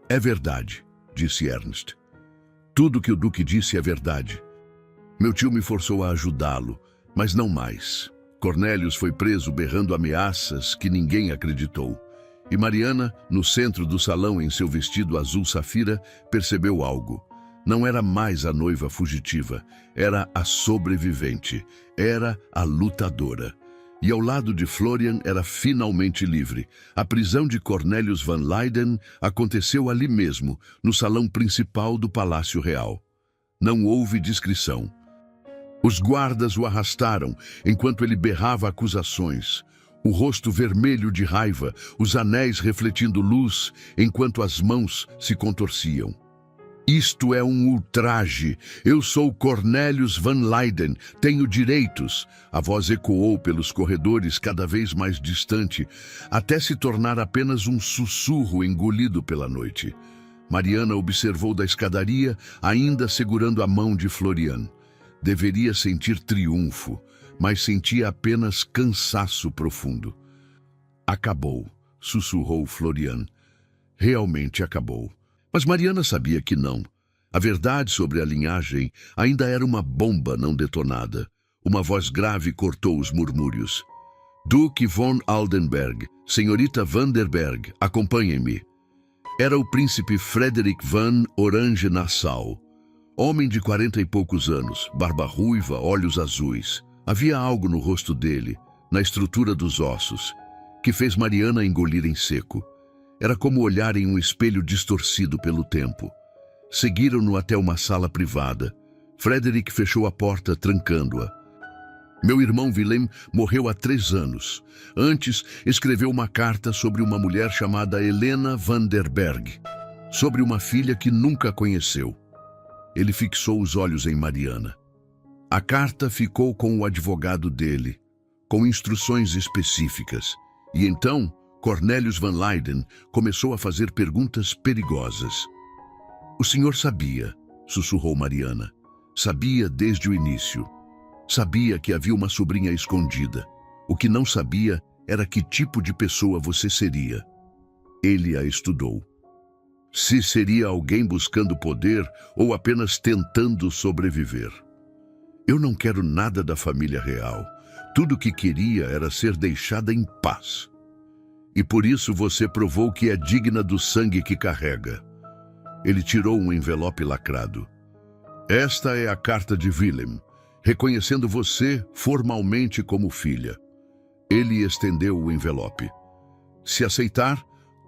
[SPEAKER 1] É verdade, disse Ernst. Tudo que o Duque disse é verdade. Meu tio me forçou a ajudá-lo, mas não mais. Cornelius foi preso berrando ameaças que ninguém acreditou. E Mariana, no centro do salão em seu vestido azul safira, percebeu algo. Não era mais a noiva fugitiva, era a sobrevivente, era a lutadora. E ao lado de Florian era finalmente livre. A prisão de Cornelius Van Leyden aconteceu ali mesmo, no salão principal do Palácio Real. Não houve discrição. Os guardas o arrastaram, enquanto ele berrava acusações. O rosto vermelho de raiva, os anéis refletindo luz, enquanto as mãos se contorciam. Isto é um ultraje. Eu sou Cornelius Van Leyden. Tenho direitos. A voz ecoou pelos corredores cada vez mais distante, até se tornar apenas um sussurro engolido pela noite. Mariana observou da escadaria, ainda segurando a mão de Florian. Deveria sentir triunfo, mas sentia apenas cansaço profundo. Acabou, sussurrou Florian. Realmente acabou. Mas Mariana sabia que não. A verdade sobre a linhagem ainda era uma bomba não detonada. Uma voz grave cortou os murmúrios. Duque von Aldenberg, senhorita Vanderberg, acompanhem-me. Era o príncipe Frederick van Orange-Nassau. Homem de 40 e poucos anos, barba ruiva, olhos azuis. Havia algo no rosto dele, na estrutura dos ossos, que fez Mariana engolir em seco. Era como olhar em um espelho distorcido pelo tempo. Seguiram-no até uma sala privada. Frederick fechou a porta, trancando-a. Meu irmão Willem morreu há 3 anos. Antes, escreveu uma carta sobre uma mulher chamada Helena Vanderberg, sobre uma filha que nunca conheceu. Ele fixou os olhos em Mariana. A carta ficou com o advogado dele, com instruções específicas. E então, Cornelius Van Leyden começou a fazer perguntas perigosas. O senhor sabia, sussurrou Mariana. Sabia desde o início. Sabia que havia uma sobrinha escondida. O que não sabia era que tipo de pessoa você seria. Ele a estudou. Se seria alguém buscando poder ou apenas tentando sobreviver. Eu não quero nada da família real. Tudo o que queria era ser deixada em paz. E por isso você provou que é digna do sangue que carrega. Ele tirou um envelope lacrado. Esta é a carta de Willem, reconhecendo você formalmente como filha. Ele estendeu o envelope. Se aceitar,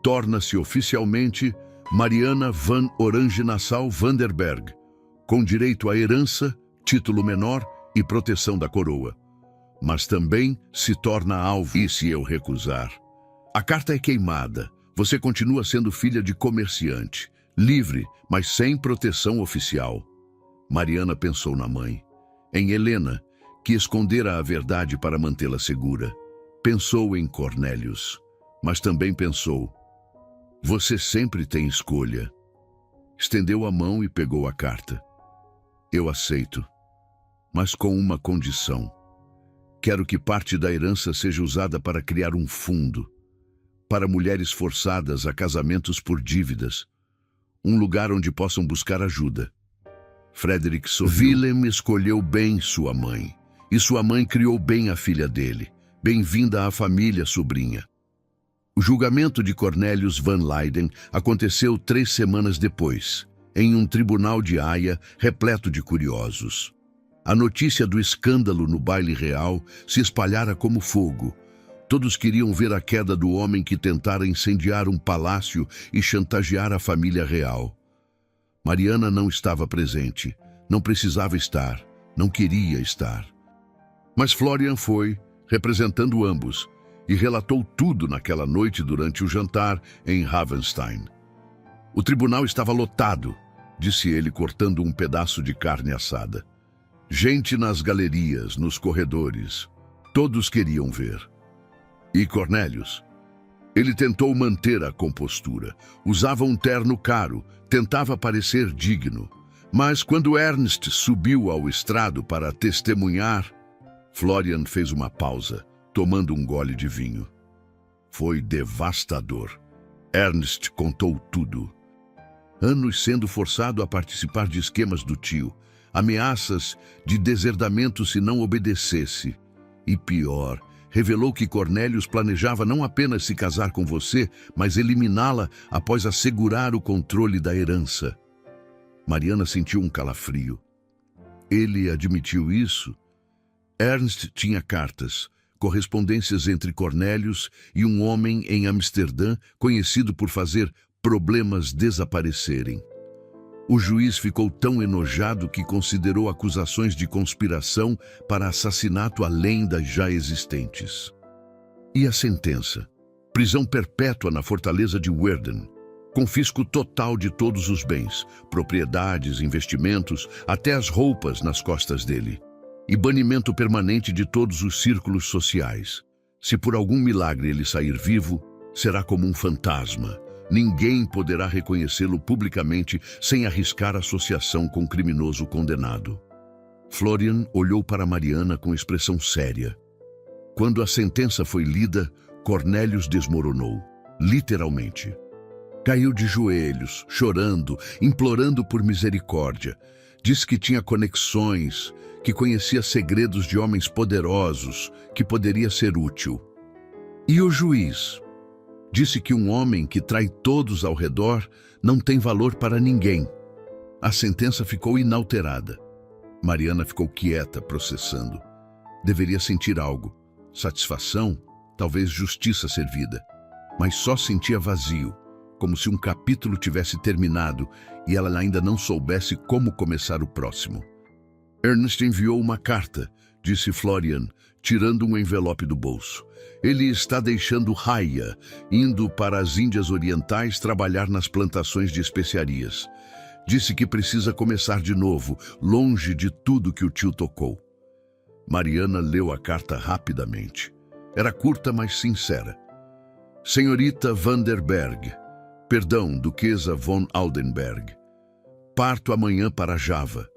[SPEAKER 1] torna-se oficialmente Mariana van Orange-Nassau Vanderberg, com direito à herança, título menor e proteção da coroa. Mas também se torna alvo, e se eu recusar? A carta é queimada. Você continua sendo filha de comerciante, livre, mas sem proteção oficial. Mariana pensou na mãe, em Helena, que escondera a verdade para mantê-la segura. Pensou em Cornelius, mas também pensou: você sempre tem escolha. Estendeu a mão e pegou a carta. Eu aceito, mas com uma condição. Quero que parte da herança seja usada para criar um fundo, para mulheres forçadas a casamentos por dívidas, um lugar onde possam buscar ajuda. Frederick sorriu. Willem escolheu bem sua mãe, e sua mãe criou bem a filha dele. Bem-vinda à família, sobrinha. O julgamento de Cornelius Van Leyden aconteceu 3 semanas depois, em um tribunal de Haia repleto de curiosos. A notícia do escândalo no baile real se espalhara como fogo. Todos queriam ver a queda do homem que tentara incendiar um palácio e chantagear a família real. Mariana não estava presente, não precisava estar, não queria estar. Mas Florian foi, representando ambos, e relatou tudo naquela noite durante o jantar em Ravenstein. O tribunal estava lotado, disse ele cortando um pedaço de carne assada. Gente nas galerias, nos corredores. Todos queriam ver. E Cornelius? Ele tentou manter a compostura. Usava um terno caro, tentava parecer digno. Mas quando Ernst subiu ao estrado para testemunhar, Florian fez uma pausa, tomando um gole de vinho. Foi devastador. Ernst contou tudo. Anos sendo forçado a participar de esquemas do tio, ameaças de deserdamento se não obedecesse. E pior, revelou que Cornelius planejava não apenas se casar com você, mas eliminá-la após assegurar o controle da herança. Mariana sentiu um calafrio. Ele admitiu isso? Ernst tinha cartas, correspondências entre Cornelius e um homem em Amsterdã conhecido por fazer problemas desaparecerem. O juiz ficou tão enojado que considerou acusações de conspiração para assassinato além das já existentes. E a sentença? Prisão perpétua na fortaleza de Werden. Confisco total de todos os bens, propriedades, investimentos, até as roupas nas costas dele. E banimento permanente de todos os círculos sociais. Se por algum milagre ele sair vivo, será como um fantasma. Ninguém poderá reconhecê-lo publicamente sem arriscar associação com criminoso condenado. Florian olhou para Mariana com expressão séria. Quando a sentença foi lida, Cornelius desmoronou, literalmente. Caiu de joelhos, chorando, implorando por misericórdia. Disse que tinha conexões, que conhecia segredos de homens poderosos, que poderia ser útil. E o juiz? Disse que um homem que trai todos ao redor não tem valor para ninguém. A sentença ficou inalterada. Mariana ficou quieta, processando. Deveria sentir algo. Satisfação, talvez justiça servida. Mas só sentia vazio, como se um capítulo tivesse terminado e ela ainda não soubesse como começar o próximo. Ernst enviou uma carta, disse Florian, tirando um envelope do bolso. Ele está deixando Haia, indo para as Índias Orientais trabalhar nas plantações de especiarias. Disse que precisa começar de novo, longe de tudo que o tio tocou. Mariana leu a carta rapidamente. Era curta, mas sincera. Senhorita Vanderberg, perdão, Duquesa von Aldenberg. Parto amanhã para Java.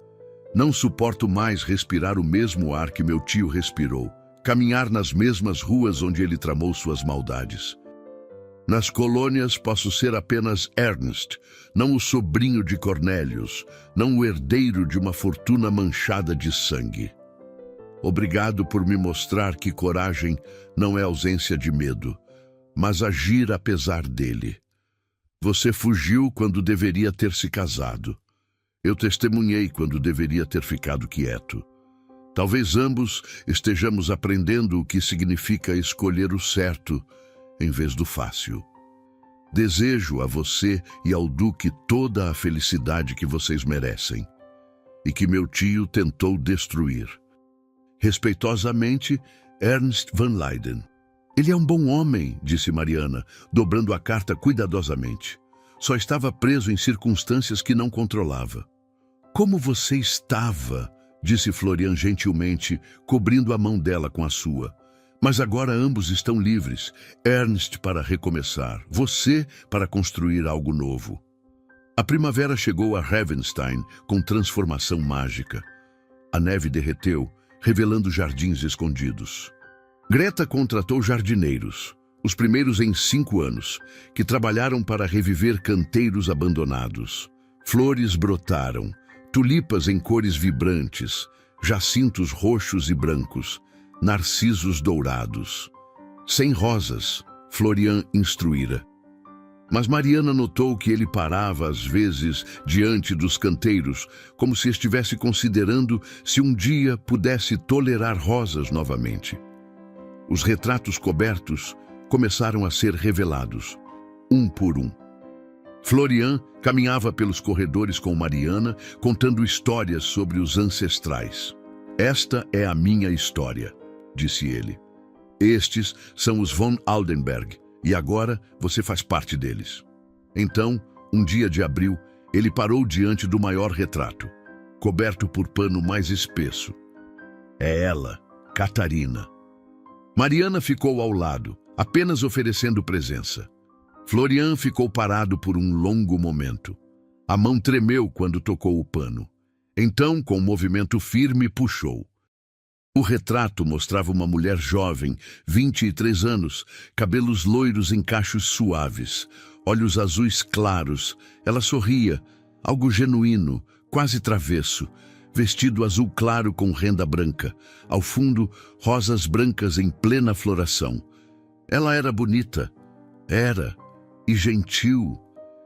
[SPEAKER 1] Não suporto mais respirar o mesmo ar que meu tio respirou, caminhar nas mesmas ruas onde ele tramou suas maldades. Nas colônias posso ser apenas Ernst, não o sobrinho de Cornelius, não o herdeiro de uma fortuna manchada de sangue. Obrigado por me mostrar que coragem não é ausência de medo, mas agir apesar dele. Você fugiu quando deveria ter se casado. Eu testemunhei quando deveria ter ficado quieto. Talvez ambos estejamos aprendendo o que significa escolher o certo em vez do fácil. Desejo a você e ao Duque toda a felicidade que vocês merecem e que meu tio tentou destruir. Respeitosamente, Ernst Van Leyden. Ele é um bom homem, disse Mariana, dobrando a carta cuidadosamente. Só estava preso em circunstâncias que não controlava. Como você estava, disse Florian gentilmente, cobrindo a mão dela com a sua. Mas agora ambos estão livres. Ernst para recomeçar, você para construir algo novo. A primavera chegou a Ravenstein com transformação mágica. A neve derreteu, revelando jardins escondidos. Greta contratou jardineiros, os primeiros em 5 anos, que trabalharam para reviver canteiros abandonados. Flores brotaram, tulipas em cores vibrantes, jacintos roxos e brancos, narcisos dourados. Sem rosas, Florian instruíra. Mas Mariana notou que ele parava às vezes diante dos canteiros, como se estivesse considerando se um dia pudesse tolerar rosas novamente. Os retratos cobertos começaram a ser revelados, um por um. Florian caminhava pelos corredores com Mariana, contando histórias sobre os ancestrais. Esta é a minha história, disse ele. Estes são os von Aldenberg, e agora você faz parte deles. Então, um dia de abril, ele parou diante do maior retrato, coberto por pano mais espesso. É ela, Catarina. Mariana ficou ao lado, apenas oferecendo presença. Florian ficou parado por um longo momento. A mão tremeu quando tocou o pano. Então, com um movimento firme, puxou. O retrato mostrava uma mulher jovem, 23 anos, cabelos loiros em cachos suaves, olhos azuis claros. Ela sorria, algo genuíno, quase travesso, vestido azul claro com renda branca. Ao fundo, rosas brancas em plena floração. Ela era bonita, e gentil,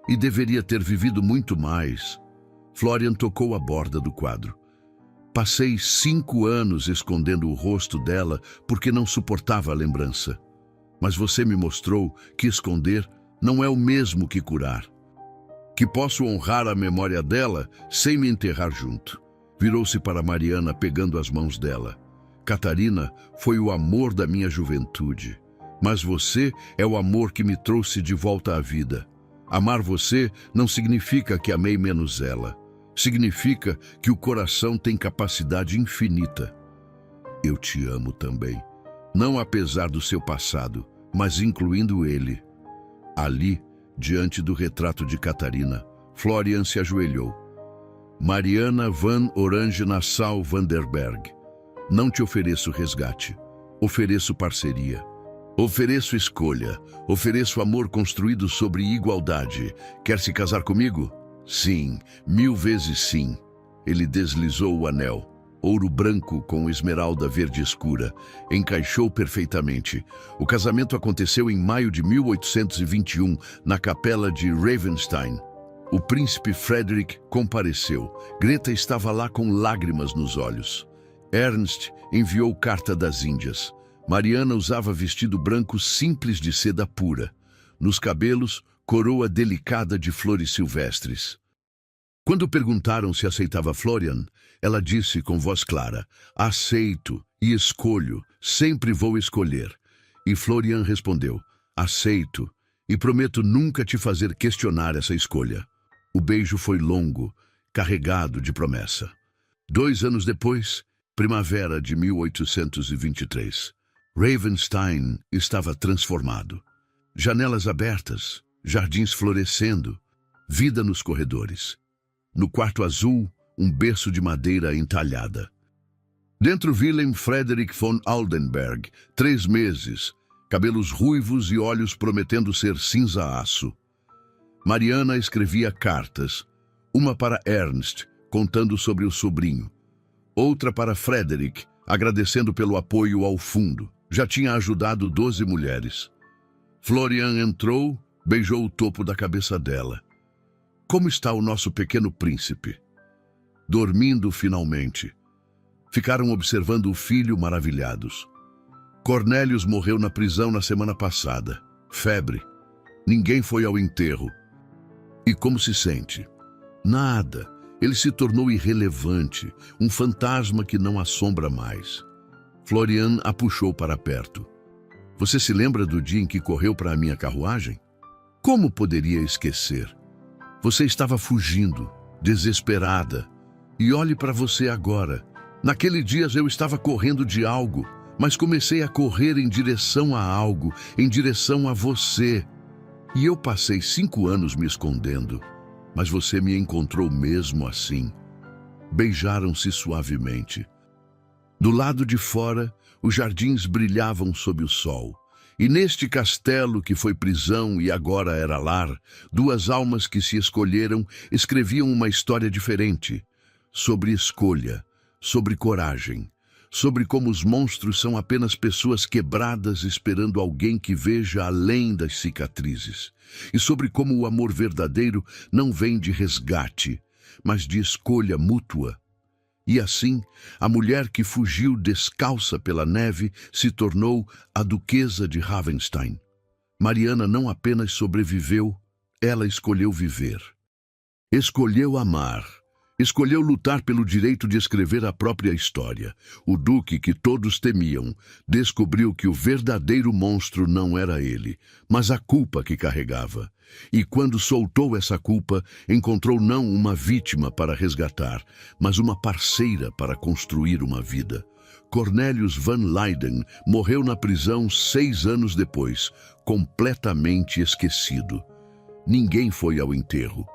[SPEAKER 1] e deveria ter vivido muito mais. Florian tocou a borda do quadro. Passei 5 anos escondendo o rosto dela porque não suportava a lembrança. Mas você me mostrou que esconder não é o mesmo que curar. Que posso honrar a memória dela sem me enterrar junto. Virou-se para Mariana pegando as mãos dela. Catarina foi o amor da minha juventude. Mas você é o amor que me trouxe de volta à vida. Amar você não significa que amei menos ela. Significa que o coração tem capacidade infinita. Eu te amo também, não apesar do seu passado, mas incluindo ele. Ali, diante do retrato de Catarina, Florian se ajoelhou. Mariana van Orange Nassau Vanderberg, não te ofereço resgate, ofereço parceria. Ofereço escolha, ofereço amor construído sobre igualdade. Quer se casar comigo? Sim, 1000 vezes sim. Ele deslizou o anel, ouro branco com esmeralda verde escura. Encaixou perfeitamente. O casamento aconteceu em maio de 1821, na capela de Ravenstein. O príncipe Frederick compareceu. Greta estava lá com lágrimas nos olhos. Ernst enviou carta das Índias. Mariana usava vestido branco simples de seda pura. Nos cabelos, coroa delicada de flores silvestres. Quando perguntaram se aceitava Florian, ela disse com voz clara: aceito e escolho, sempre vou escolher. E Florian respondeu: aceito e prometo nunca te fazer questionar essa escolha. O beijo foi longo, carregado de promessa. 2 anos depois, primavera de 1823, Ravenstein estava transformado. Janelas abertas, jardins florescendo, vida nos corredores. No quarto azul, um berço de madeira entalhada. Dentro Willem Frederick von Aldenberg, 3 meses, cabelos ruivos e olhos prometendo ser cinza-aço. Mariana escrevia cartas, uma para Ernst, contando sobre o sobrinho, outra para Frederick, agradecendo pelo apoio ao fundo. Já tinha ajudado 12 mulheres. Florian entrou, beijou o topo da cabeça dela. Como está o nosso pequeno príncipe? Dormindo finalmente. Ficaram observando o filho maravilhados. Cornélius morreu na prisão na semana passada. Febre. Ninguém foi ao enterro. E como se sente? Nada. Ele se tornou irrelevante, um fantasma que não assombra mais. Florian a puxou para perto. Você se lembra do dia em que correu para a minha carruagem? Como poderia esquecer? Você estava fugindo, desesperada. E olhe para você agora. Naquele dia eu estava correndo de algo, mas comecei a correr em direção a algo, em direção a você. E eu passei 5 anos me escondendo, mas você me encontrou mesmo assim. Beijaram-se suavemente. Do lado de fora, os jardins brilhavam sob o sol. E neste castelo que foi prisão e agora era lar, 2 almas que se escolheram escreviam uma história diferente. Sobre escolha, sobre coragem, sobre como os monstros são apenas pessoas quebradas esperando alguém que veja além das cicatrizes, e sobre como o amor verdadeiro não vem de resgate, mas de escolha mútua. E assim, a mulher que fugiu descalça pela neve se tornou a Duquesa de Ravenstein. Mariana não apenas sobreviveu, ela escolheu viver. Escolheu amar. Escolheu lutar pelo direito de escrever a própria história. O duque que todos temiam descobriu que o verdadeiro monstro não era ele, mas a culpa que carregava. E quando soltou essa culpa, encontrou não uma vítima para resgatar, mas uma parceira para construir uma vida. Cornelius van Leyden morreu na prisão 6 anos depois, completamente esquecido. Ninguém foi ao enterro.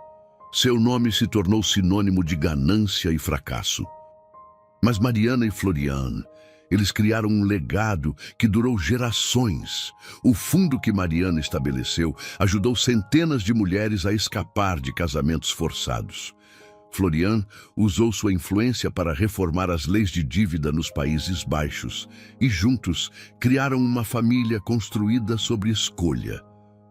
[SPEAKER 1] Seu nome se tornou sinônimo de ganância e fracasso. Mas Mariana e Florian, eles criaram um legado que durou gerações. O fundo que Mariana estabeleceu ajudou centenas de mulheres a escapar de casamentos forçados. Florian usou sua influência para reformar as leis de dívida nos Países Baixos e juntos criaram uma família construída sobre escolha.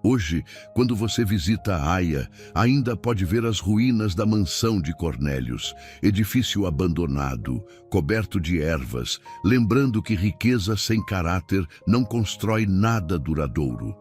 [SPEAKER 1] Hoje, quando você visita a Haia, ainda pode ver as ruínas da mansão de Cornélius, edifício abandonado, coberto de ervas, lembrando que riqueza sem caráter não constrói nada duradouro.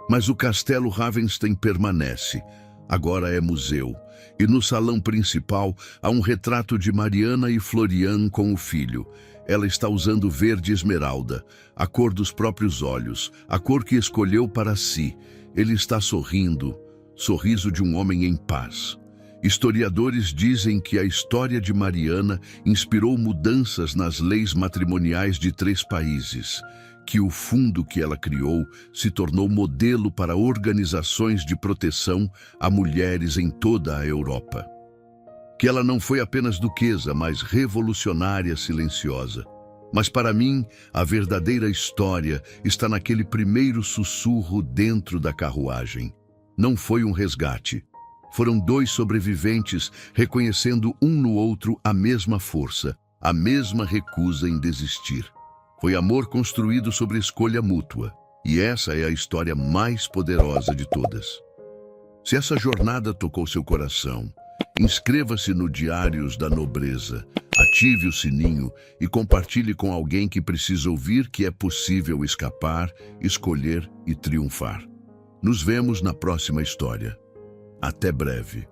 [SPEAKER 1] Mas o castelo Ravenstein permanece. Agora é museu, e no salão principal há um retrato de Mariana e Florian com o filho. Ela está usando verde esmeralda, a cor dos próprios olhos, a cor que escolheu para si. Ele está sorrindo, sorriso de um homem em paz. Historiadores dizem que a história de Mariana inspirou mudanças nas leis matrimoniais de 3 países, que o fundo que ela criou se tornou modelo para organizações de proteção a mulheres em toda a Europa. Que ela não foi apenas duquesa, mas revolucionária silenciosa. Mas para mim, a verdadeira história está naquele primeiro sussurro dentro da carruagem. Não foi um resgate. Foram 2 sobreviventes reconhecendo um no outro a mesma força, a mesma recusa em desistir. Foi amor construído sobre escolha mútua. E essa é a história mais poderosa de todas. Se essa jornada tocou seu coração, inscreva-se no Diários da Nobreza, ative o sininho e compartilhe com alguém que precisa ouvir que é possível escapar, escolher e triunfar. Nos vemos na próxima história. Até breve.